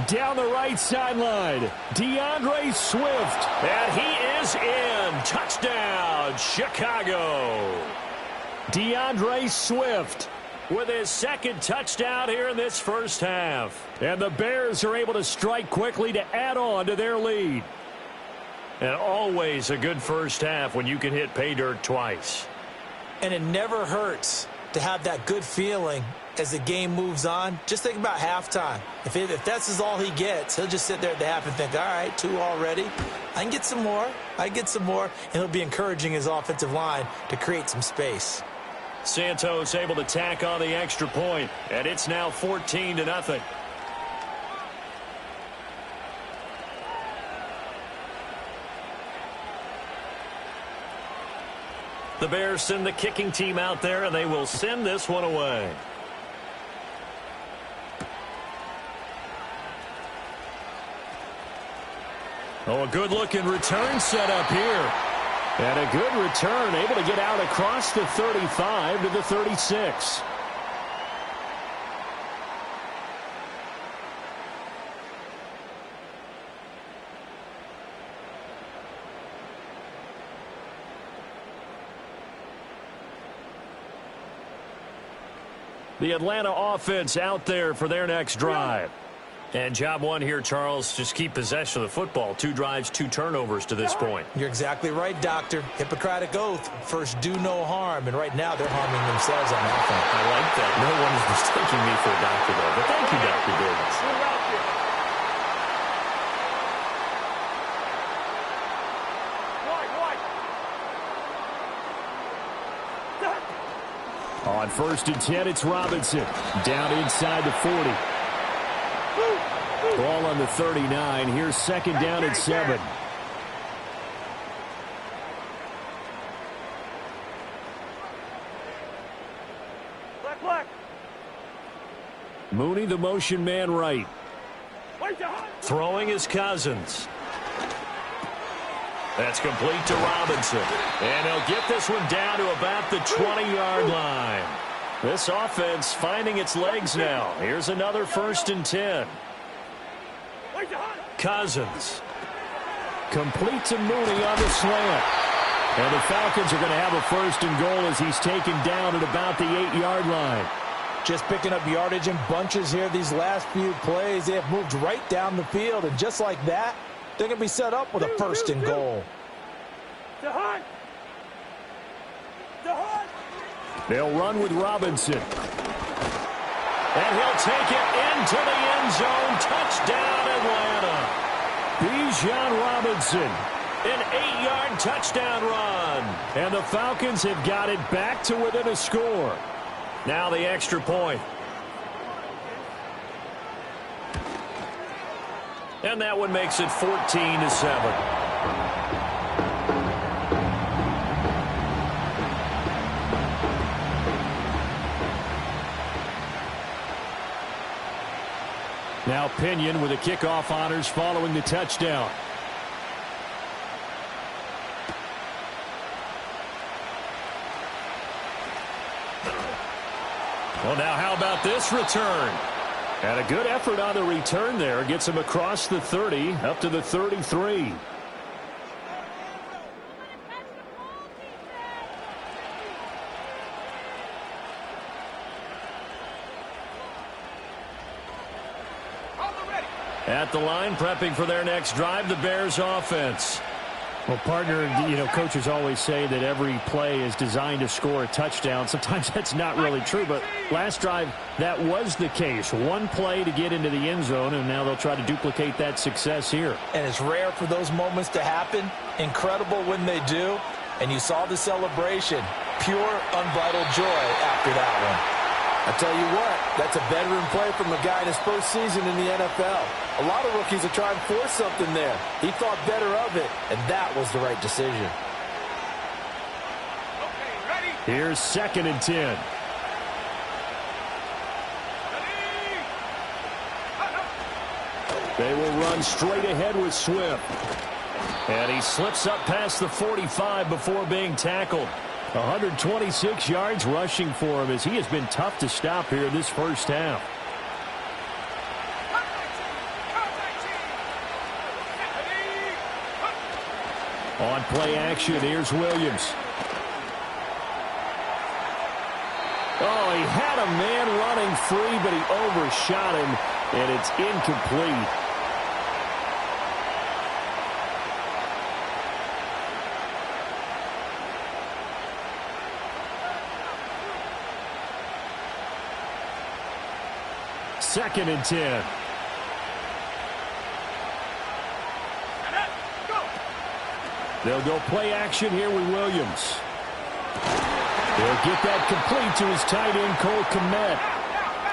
Down the right sideline, DeAndre Swift. And he is in. Touchdown, Chicago. DeAndre Swift with his second touchdown here in this first half. And the Bears are able to strike quickly to add on to their lead. And always a good first half when you can hit pay dirt twice. And it never hurts to have that good feeling as the game moves on. Just think about halftime. If that's all he gets, he'll just sit there at the half and think, all right, 2 already. I can get some more. And he'll be encouraging his offensive line to create some space. Santos able to tack on the extra point, and it's now 14-0. The Bears send the kicking team out there, and they will send this one away. Oh, a good-looking return set up here. And a good return, able to get out across the 35 to the 36. The Atlanta offense out there for their next drive. And job one here, Charles, just keep possession of the football. 2 drives, 2 turnovers to this point. You're exactly right, Doctor. Hippocratic oath. First, do no harm. And right now, they're harming themselves on offense. I like that. No one is mistaking me for a doctor, though. But thank you, Dr. Davis. On 1st and 10, it's Robinson. Down inside the 40. Ball on the 39. Here's 2nd down and 7. Black. Mooney, the motion man right. Throwing is Cousins. That's complete to Robinson. And he'll get this one down to about the 20-yard line. This offense finding its legs now. Here's another 1st and 10. Cousins. Complete to Mooney on the slant. And the Falcons are going to have a 1st and goal as he's taken down at about the 8-yard line. Just picking up yardage in bunches here these last few plays. They have moved right down the field. And just like that, they're going to be set up with a 1st and goal. They'll run with Robinson. And he'll take it into the end zone. Touchdown, Atlanta. Bijan Robinson, an 8-yard touchdown run. And the Falcons have got it back to within a score. Now the extra point. And that one makes it 14-7. Now Pinion with the kickoff honors following the touchdown. Well, now how about this return? And a good effort on the return there. Gets him across the 30, up to the 33. At the line, prepping for their next drive, the Bears offense. Well, partner, coaches always say that every play is designed to score a touchdown. Sometimes that's not really true, but last drive, that was the case. One play to get into the end zone, and now they'll try to duplicate that success here. And it's rare for those moments to happen. Incredible when they do. And you saw the celebration. Pure, unbridled joy after that one. I tell you what, that's a veteran play from a guy in his first season in the NFL. A lot of rookies are trying to force something there. He thought better of it, and that was the right decision. Okay, ready? Here's 2nd and 10. They will run straight ahead with Swift. And he slips up past the 45 before being tackled. 126 yards rushing for him as he has been tough to stop here this first half. On play action, here's Williams. Oh, he had a man running free, but he overshot him, and it's incomplete. Second and 10. They'll go play action here with Williams. He'll get that complete to his tight end, Cole Kmet.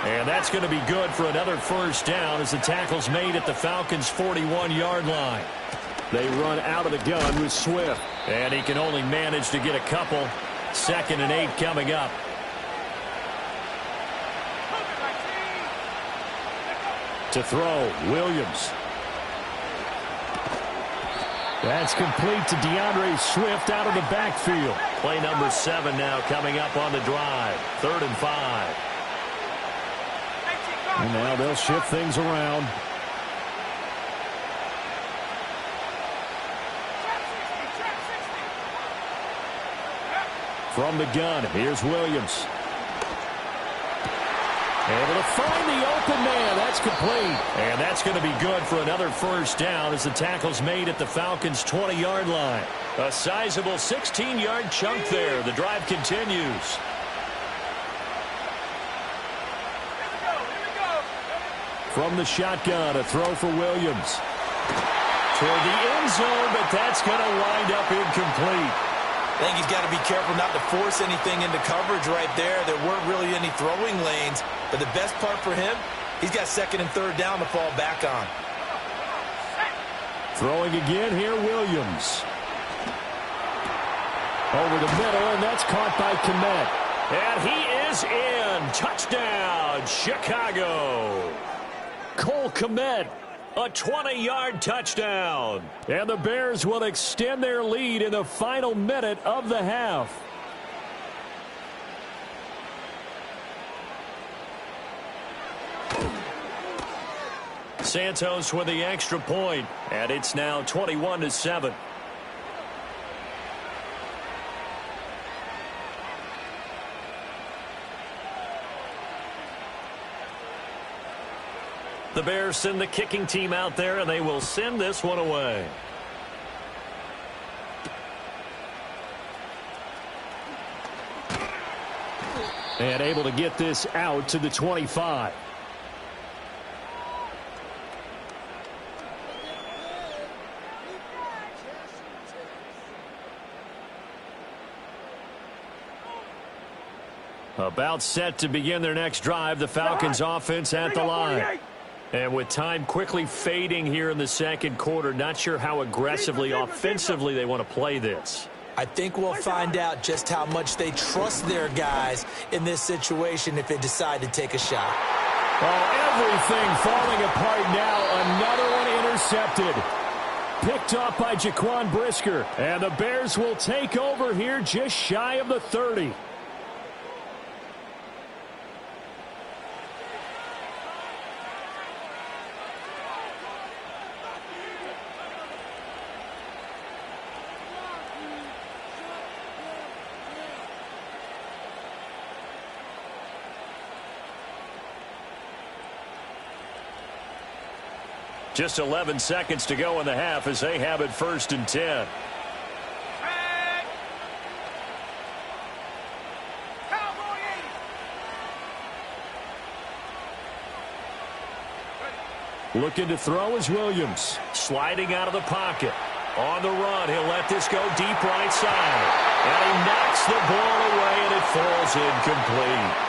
And that's going to be good for another first down as the tackle's made at the Falcons' 41-yard line. They run out of the gun with Swift. And he can only manage to get a couple. 2nd and 8 coming up. To throw, Williams. That's complete to DeAndre Swift out of the backfield. Play number 7 now coming up on the drive. 3rd and 5. And now they'll shift things around. From the gun, here's Williams. Able to find the open man. That's complete. And that's going to be good for another first down as the tackle's made at the Falcons' 20-yard line. A sizable 16-yard chunk there. The drive continues. From the shotgun, a throw for Williams. Toward the end zone, but that's going to wind up incomplete. I think he's got to be careful not to force anything into coverage right there. There weren't really any throwing lanes. But the best part for him, he's got 2nd and 3rd down to fall back on. Throwing again here, Williams. Over the middle, and that's caught by Kmet. And he is in. Touchdown, Chicago. Cole Kmet, a 20-yard touchdown. And the Bears will extend their lead in the final minute of the half. Santos with the extra point, and it's now 21-7. The Bears send the kicking team out there, and they will send this one away. And able to get this out to the 25. About set to begin their next drive, the Falcons offense at the line. And with time quickly fading here in the second quarter, not sure how aggressively, offensively they want to play this. I think we'll find out just how much they trust their guys in this situation if they decide to take a shot. Oh, everything falling apart now. Another one intercepted. Picked off by Jaquan Brisker. And the Bears will take over here just shy of the 30. Just 11 seconds to go in the half as they have it 1st and 10. Looking to throw is Williams. Sliding out of the pocket. On the run, he'll let this go deep right side. And he knocks the ball away, and it falls incomplete.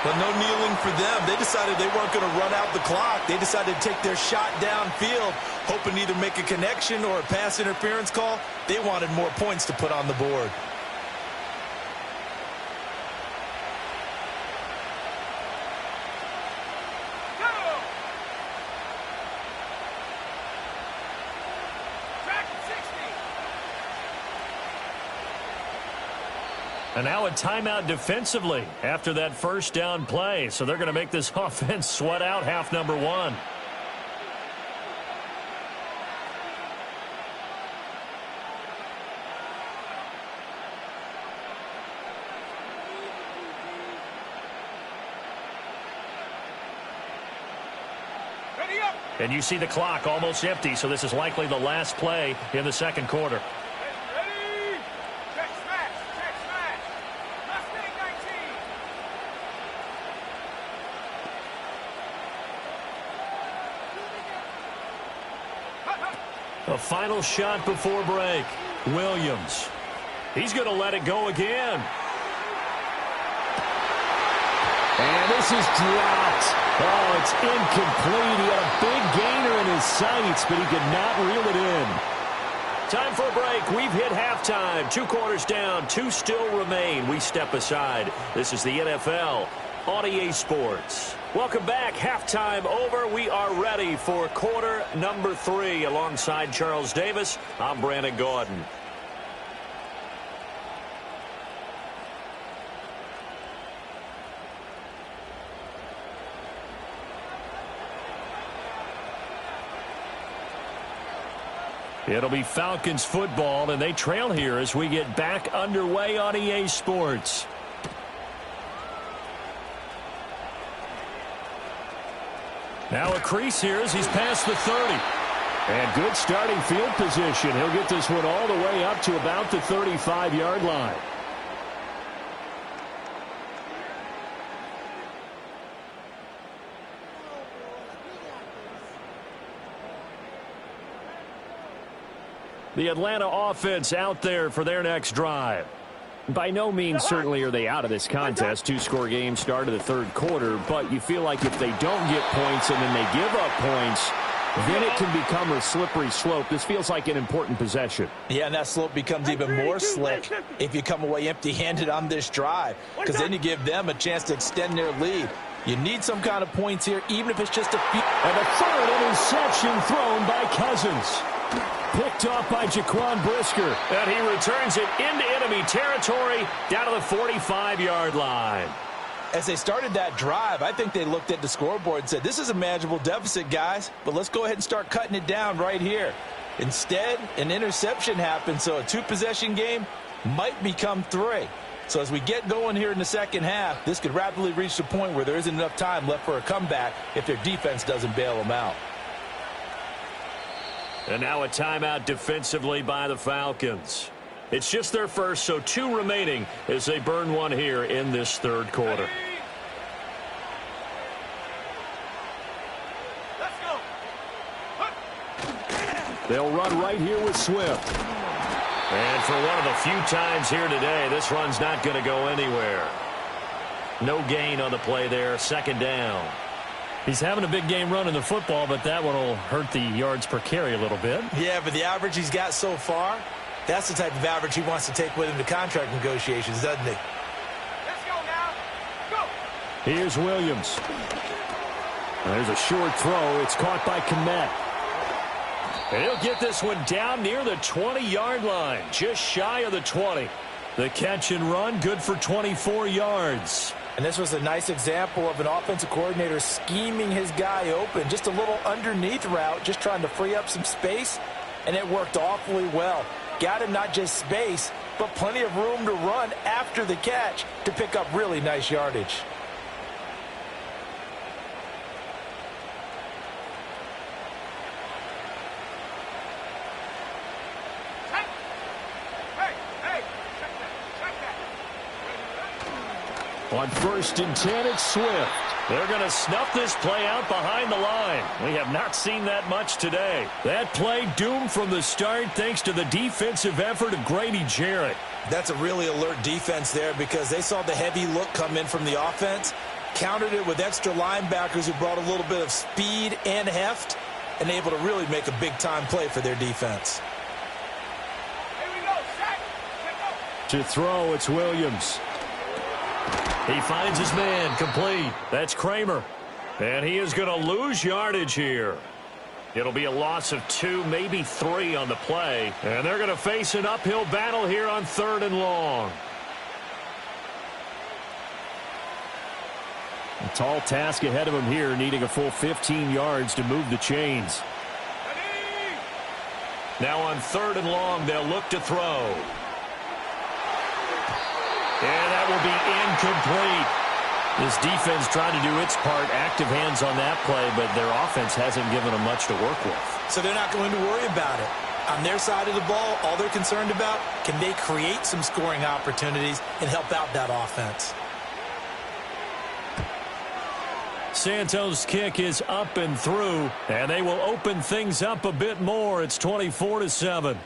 But no kneeling for them. They decided they weren't going to run out the clock. They decided to take their shot downfield, hoping to either make a connection or a pass interference call. They wanted more points to put on the board. And now a timeout defensively after that first down play. So they're going to make this offense sweat out half number 1. And you see the clock almost empty, so this is likely the last play in the second quarter. Ready? Check smash. Check smash. Mustang 19. A final shot before break. Williams. He's going to let it go again. And this is dropped. Oh, it's incomplete. He had a big gainer in his sights, but he could not reel it in. Time for a break. We've hit halftime. 2 quarters down. 2 still remain. We step aside. This is the NFL on EA Sports. Welcome back. Halftime over. We are ready for quarter number 3. Alongside Charles Davis, I'm Brandon Gordon. It'll be Falcons football, and they trail here as we get back underway on EA Sports. Now a crease here as he's past the 30. And good starting field position. He'll get this one all the way up to about the 35-yard line. The Atlanta offense out there for their next drive. By no means certainly are they out of this contest. 2-score game start of the third quarter, but you feel like if they don't get points and then they give up points, then it can become a slippery slope. This feels like an important possession. Yeah, and that slope becomes even more slick if you come away empty-handed on this drive, because then you give them a chance to extend their lead. You need some kind of points here, even if it's just a few. And a third interception thrown by Cousins. Picked off by Jaquan Brisker. And he returns it into enemy territory down to the 45-yard line. As they started that drive, I think they looked at the scoreboard and said, this is a manageable deficit, guys, but let's go ahead and start cutting it down right here. Instead, an interception happened, so a 2-possession game might become 3. So as we get going here in the second half, this could rapidly reach the point where there isn't enough time left for a comeback if their defense doesn't bail them out. And now a timeout defensively by the Falcons. It's just their first, so 2 remaining as they burn one here in this third quarter. Let's go. They'll run right here with Swift. And for one of the few times here today, this run's not going to go anywhere. No gain on the play there, second down. He's having a big game running the football, but that one will hurt the yards per carry a little bit. Yeah, but the average he's got so far, that's the type of average he wants to take with him to contract negotiations, doesn't he? Let's go now. Go. Here's Williams. There's a short throw. It's caught by Kmet. And he'll get this one down near the 20-yard line, just shy of the 20. The catch and run, good for 24 yards. And this was a nice example of an offensive coordinator scheming his guy open. Just a little underneath route, just trying to free up some space, and it worked awfully well. Got him not just space, but plenty of room to run after the catch to pick up really nice yardage. On 1st and 10, it's Swift. They're going to snuff this play out behind the line. We have not seen that much today. That play doomed from the start thanks to the defensive effort of Grady Jarrett. That's a really alert defense there because they saw the heavy look come in from the offense, countered it with extra linebackers who brought a little bit of speed and heft, and able to really make a big-time play for their defense. Here we go. Sack. To throw, it's Williams. He finds his man, complete. That's Kramer. And he is going to lose yardage here. It'll be a loss of 2, maybe 3 on the play. And they're going to face an uphill battle here on 3rd and long. A tall task ahead of him here, needing a full 15 yards to move the chains. Now on 3rd and long, they'll look to throw. And that will be incomplete. This defense trying to do its part, active hands on that play, but their offense hasn't given them much to work with. So they're not going to worry about it. On their side of the ball, all they're concerned about, can they create some scoring opportunities and help out that offense? Santos' kick is up and through, and they will open things up a bit more. It's 24-7.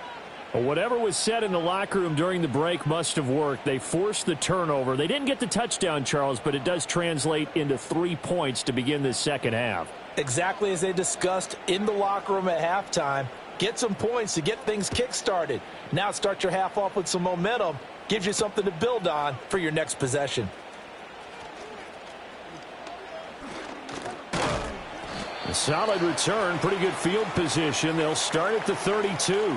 Well, whatever was said in the locker room during the break must have worked. They forced the turnover. They didn't get the touchdown, Charles, but it does translate into 3 points to begin this second half. Exactly as they discussed in the locker room at halftime. Get some points to get things kick-started. Now start your half off with some momentum. Gives you something to build on for your next possession. A solid return, pretty good field position. They'll start at the 32.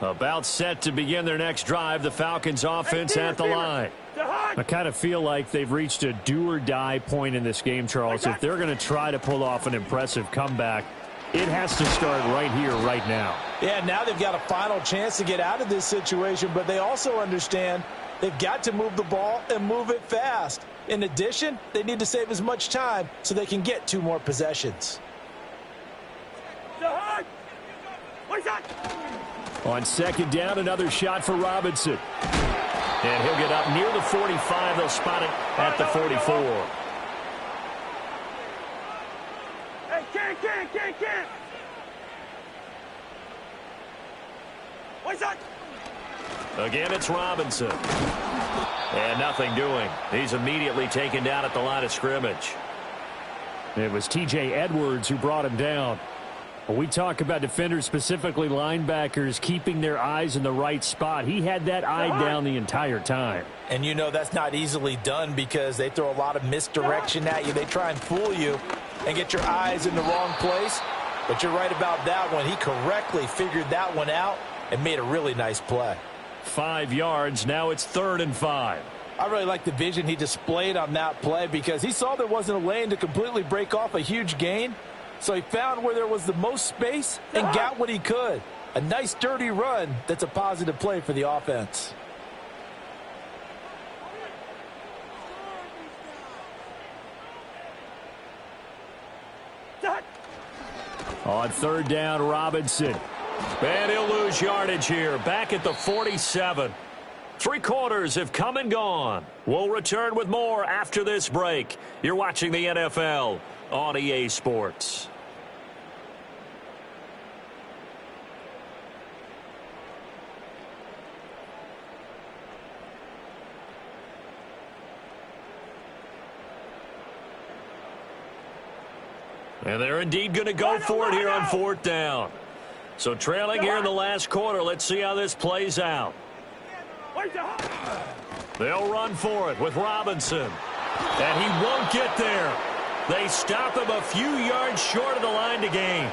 About set to begin their next drive. The Falcons offense at the line. I kind of feel like they've reached a do-or-die point in this game, Charles. If they're going to try to pull off an impressive comeback, it has to start right here, right now. Yeah, now they've got a final chance to get out of this situation, but they also understand they've got to move the ball and move it fast. In addition, they need to save as much time so they can get 2 more possessions. On second down, another shot for Robinson. And he'll get up near the 45. They'll spot it at the 44. Hey, can't. What's that? Again, it's Robinson. And nothing doing. He's immediately taken down at the line of scrimmage. It was T.J. Edwards who brought him down. When we talk about defenders, specifically linebackers, keeping their eyes in the right spot, he had that eye down the entire time. And you know that's not easily done because they throw a lot of misdirection at you. They try and fool you and get your eyes in the wrong place. But you're right about that one. He correctly figured that one out and made a really nice play. 5 yards. Now it's 3rd and 5. I really like the vision he displayed on that play because he saw there wasn't a lane to completely break off a huge gain. So he found where there was the most space and got what he could. A nice, dirty run that's a positive play for the offense. On 3rd down, Robinson. And he'll lose yardage here. Back at the 47. 3 quarters have come and gone. We'll return with more after this break. You're watching the NFL on EA Sports. And they're indeed going to go for it here on 4th down. So trailing here in the last quarter. Let's see how this plays out. They'll run for it with Robinson. And he won't get there. They stop him a few yards short of the line to gain.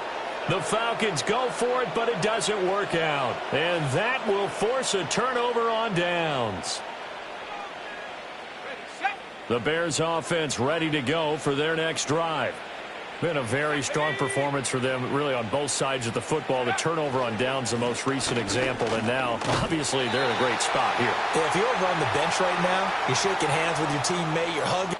The Falcons go for it, but it doesn't work out. And that will force a turnover on downs. The Bears offense ready to go for their next drive. Been a very strong performance for them, really, on both sides of the football. The turnover on downs, the most recent example, and now, obviously, they're in a great spot here. Yeah, if you're over on the bench right now, you're shaking hands with your teammate, you're hugging.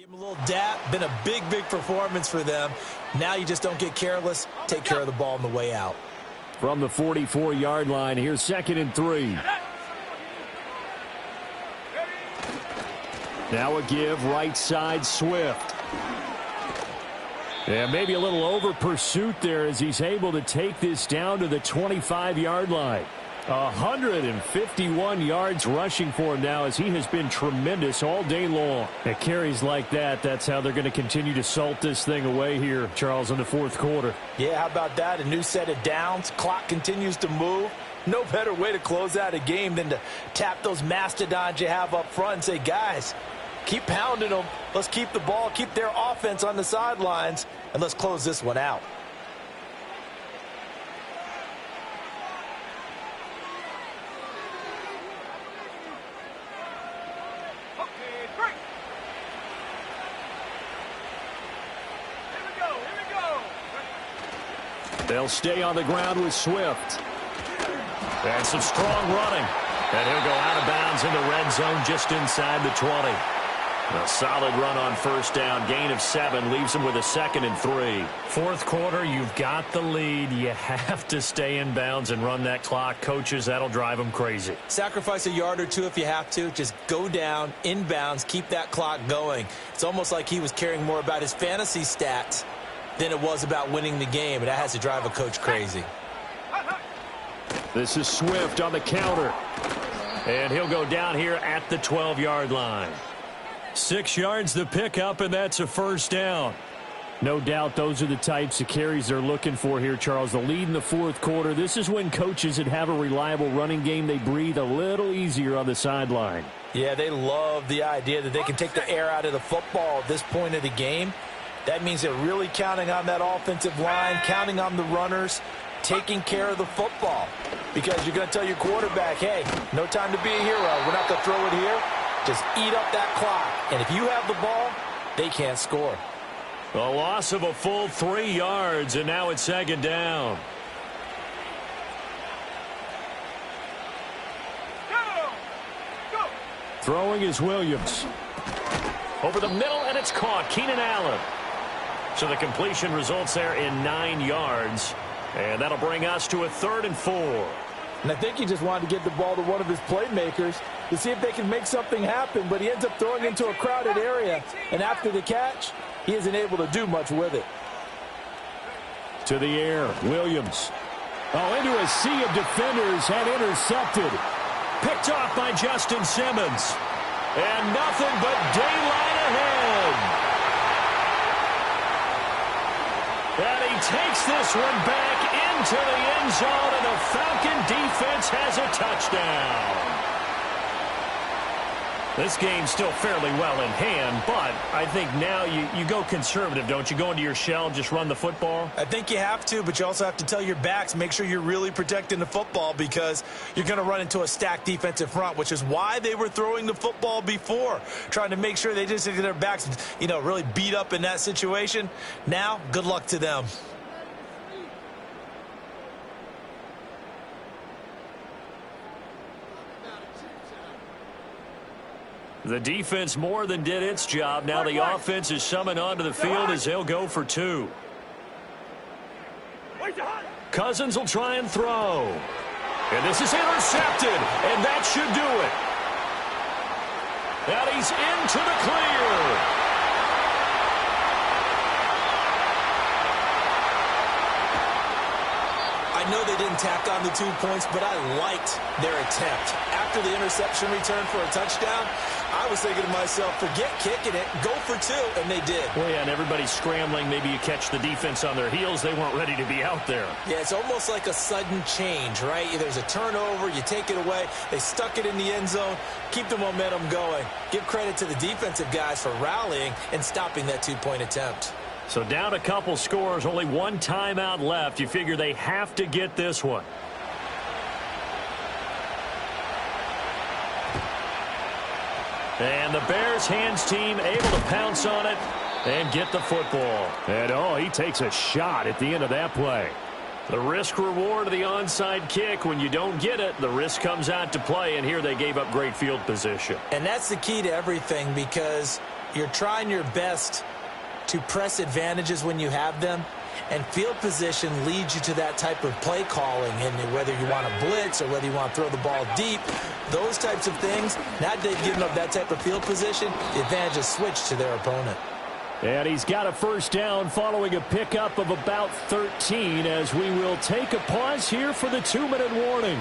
Give them a little dap. Been a big, big performance for them. Now you just don't get careless. Take care of the ball on the way out. From the 44-yard line, here's 2nd and 3. Now a give, right side, Swift. Yeah, maybe a little over pursuit there as he's able to take this down to the 25-yard line. 151 yards rushing for him now as he has been tremendous all day long. At carries like that, that's how they're going to continue to salt this thing away here, Charles, in the 4th quarter. Yeah, how about that? A new set of downs. Clock continues to move. No better way to close out a game than to tap those mastodons you have up front and say, guys, keep pounding them. Let's keep the ball, keep their offense on the sidelines, and let's close this one out. They'll stay on the ground with Swift. And some strong running. And he'll go out of bounds in the red zone just inside the 20. A solid run on 1st down. Gain of 7 leaves him with a 2nd and 3. 4th quarter, you've got the lead. You have to stay in bounds and run that clock. Coaches, that'll drive them crazy. Sacrifice a yard or two if you have to. Just go down, in bounds, keep that clock going. It's almost like he was caring more about his fantasy stats than it was about winning the game, and that has to drive a coach crazy. This is Swift on the counter. And he'll go down here at the 12-yard line. 6 yards the pickup, and that's a 1st down. No doubt those are the types of carries they're looking for here, Charles. The lead in the 4th quarter. This is when coaches that have a reliable running game, they breathe a little easier on the sideline. Yeah, they love the idea that they can take the air out of the football at this point of the game. That means they're really counting on that offensive line, counting on the runners, taking care of the football. Because you're going to tell your quarterback, hey, no time to be a hero. We're not going to throw it here. Just eat up that clock. And if you have the ball, they can't score. A loss of a full 3 yards, and now it's 2nd down. Go! Throwing is Williams. Over the middle, and it's caught. Keenan Allen. So the completion results there in 9 yards. And that'll bring us to a 3rd and 4. And I think he just wanted to get the ball to one of his playmakers to see if they can make something happen. But he ends up throwing into a crowded area. And after the catch, he isn't able to do much with it. To the air, Williams. Oh, into a sea of defenders and intercepted. Picked off by Justin Simmons. And nothing but daylight ahead. And he takes this one back into the end zone, and the Falcon defense has a touchdown. This game's still fairly well in hand, but I think now you go conservative, don't you? Go into your shell, just run the football? I think you have to, but you also have to tell your backs, make sure you're really protecting the football because you're going to run into a stacked defensive front, which is why they were throwing the football before, trying to make sure they just get their backs, really beat up in that situation. Now, good luck to them. The defense more than did its job. Now the offense is summoned onto the field as they'll go for 2. Cousins will try and throw. And this is intercepted, and that should do it. And he's into the clear. I know they didn't tack on the 2 points, but I liked their attempt. After the interception return for a touchdown, I was thinking to myself, forget kicking it, go for 2, and they did. Well, yeah, and everybody's scrambling. Maybe you catch the defense on their heels. They weren't ready to be out there. Yeah, it's almost like a sudden change, right? There's a turnover, you take it away, they stuck it in the end zone, keep the momentum going. Give credit to the defensive guys for rallying and stopping that 2-point attempt. So down a couple scores, only 1 timeout left. You figure they have to get this one. And the Bears hands team able to pounce on it and get the football. And he takes a shot at the end of that play. The risk reward of the onside kick. When you don't get it, the risk comes out to play, and here they gave up great field position. And that's the key to everything, because You're trying your best to press advantages when you have them, and field position leads you to that type of play calling. And whether you want to blitz or whether you want to throw the ball deep, those types of things, now they've given up that type of field position, the advantage is switched to their opponent. And he's got a first down following a pickup of about 13 as we will take a pause here for the 2-minute warning.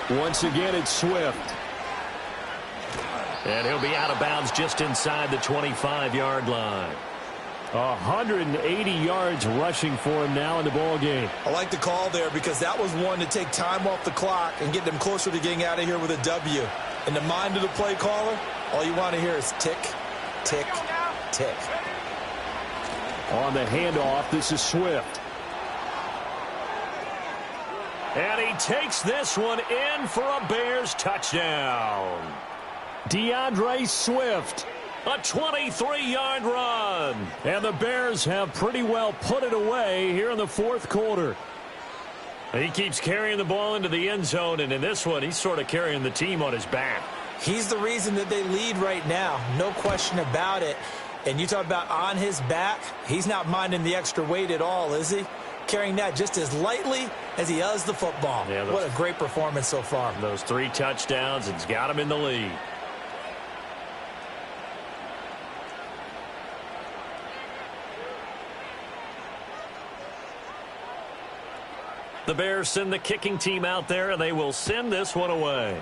Once again, it's Swift. And he'll be out of bounds just inside the 25-yard line. 180 yards rushing for him now in the ball game. I like the call there because that was one to take time off the clock and get them closer to getting out of here with a W. In the mind of the play caller, all you want to hear is tick, tick, tick. On the handoff, this is Swift. And he takes this one in for a Bears touchdown. DeAndre Swift, a 23-yard run. And the Bears have pretty well put it away here in the fourth quarter. He keeps carrying the ball into the end zone, and in this one, he's sort of carrying the team on his back. He's the reason that they lead right now, no question about it. And you talk about on his back, he's not minding the extra weight at all, is he? Carrying that just as lightly as he does the football. Yeah, what a great performance so far. Those 3 touchdowns, it's got him in the lead. The Bears send the kicking team out there, and they will send this one away.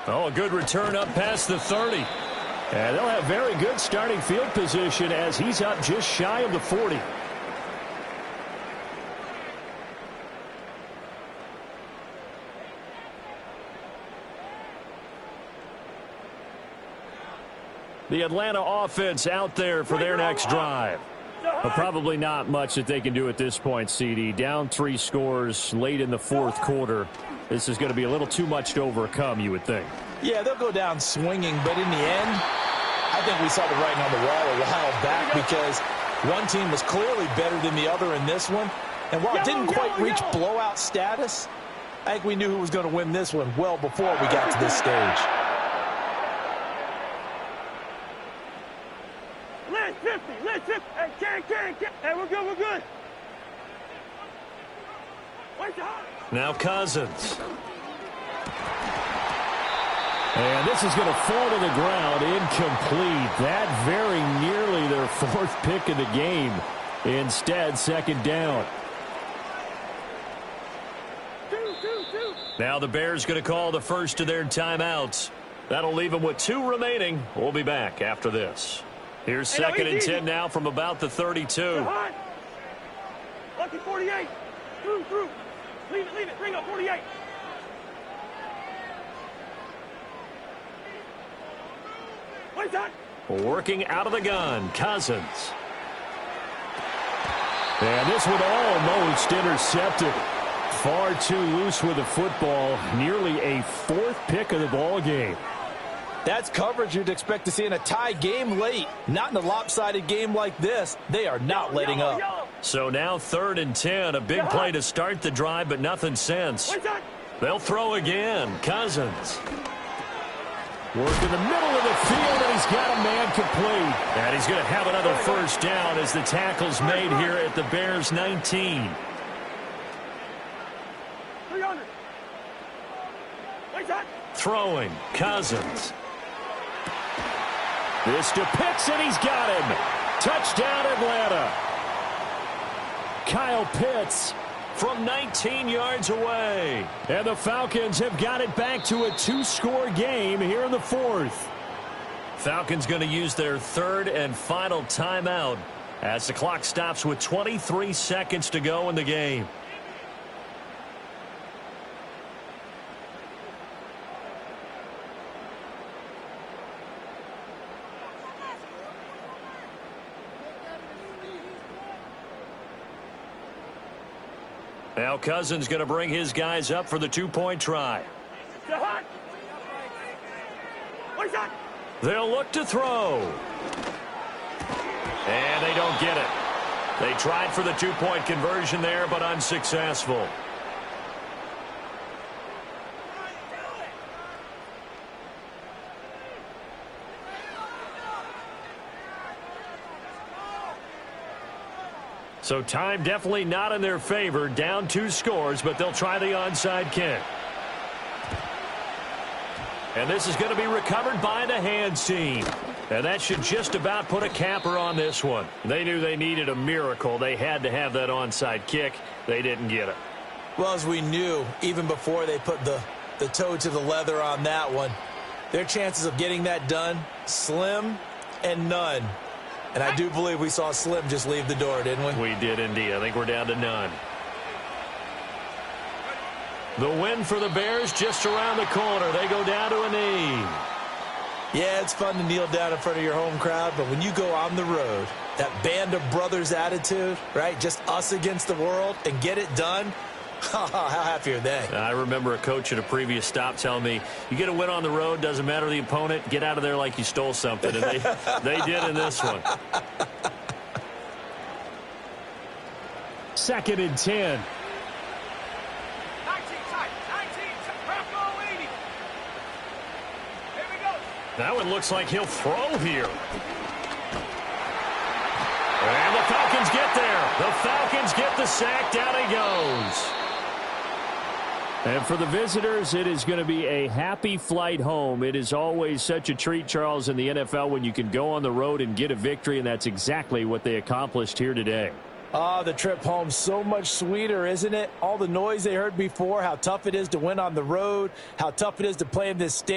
Oh, a good return up past the 30. And they'll have very good starting field position as he's up just shy of the 40. The Atlanta offense out there for their next drive. But probably not much that they can do at this point, CD. Down 3 scores late in the fourth quarter. This is going to be a little too much to overcome, you would think. Yeah, they'll go down swinging, but in the end, I think we saw the writing on the wall a while back because one team was clearly better than the other in this one. And while it didn't quite reach blowout status, I think we knew who was going to win this one well before we got to this stage. Let's 50. Hey, can't. Hey, we're good. Now Cousins. And this is going to fall to the ground, incomplete. That very nearly their 4th pick of the game. Instead, second down. Now the Bears going to call the first of their timeouts. That'll leave them with 2 remaining. We'll be back after this. Here's second and 10 now from about the 32. Lucky 48. Through. Leave it. Bring up 48. What's that? Working out of the gun, Cousins. And this one almost intercepted. Far too loose with the football. Nearly a 4th pick of the ball game. That's coverage you'd expect to see in a tie game late. Not in a lopsided game like this. They are not letting up. So now 3rd and 10. A big play to start the drive, but nothing since. They'll throw again. Cousins. Work in the middle of the field, and he's got a man complete. And he's going to have another first down as the tackle's made here at the Bears' 19. 300. Throwing, Cousins. This to Pitts, and he's got him. Touchdown, Atlanta. Kyle Pitts from 19 yards away. And the Falcons have got it back to a 2-score game here in the 4th. Falcons going to use their 3rd and final timeout as the clock stops with 23 seconds to go in the game. Now Cousins going to bring his guys up for the two-point try. They'll look to throw. And they don't get it. They tried for the two-point conversion there, but unsuccessful. So time definitely not in their favor. Down 2 scores, but they'll try the onside kick. And this is going to be recovered by the hands team. And that should just about put a capper on this one. They knew they needed a miracle. They had to have that onside kick. They didn't get it. Well, as we knew, even before they put the toe to the leather on that one, their chances of getting that done, slim and none. And I do believe we saw Slim just leave the door, didn't we? We did indeed. I think we're down to none. The win for the Bears just around the corner. They go down to a knee. Yeah, it's fun to kneel down in front of your home crowd, but when you go on the road, that band of brothers attitude, right, just us against the world, and get it done, how happy are they? I remember a coach at a previous stop telling me, you get a win on the road, doesn't matter the opponent, get out of there like you stole something. And they did in this one. 2nd and 10. That one looks like he'll throw here. And the Falcons get there. The Falcons get the sack. Down he goes. And for the visitors, it is going to be a happy flight home. It is always such a treat, Charles, in the NFL when you can go on the road and get a victory, and that's exactly what they accomplished here today. Oh, the trip home so much sweeter, isn't it? All the noise they heard before, how tough it is to win on the road, how tough it is to play in this stadium.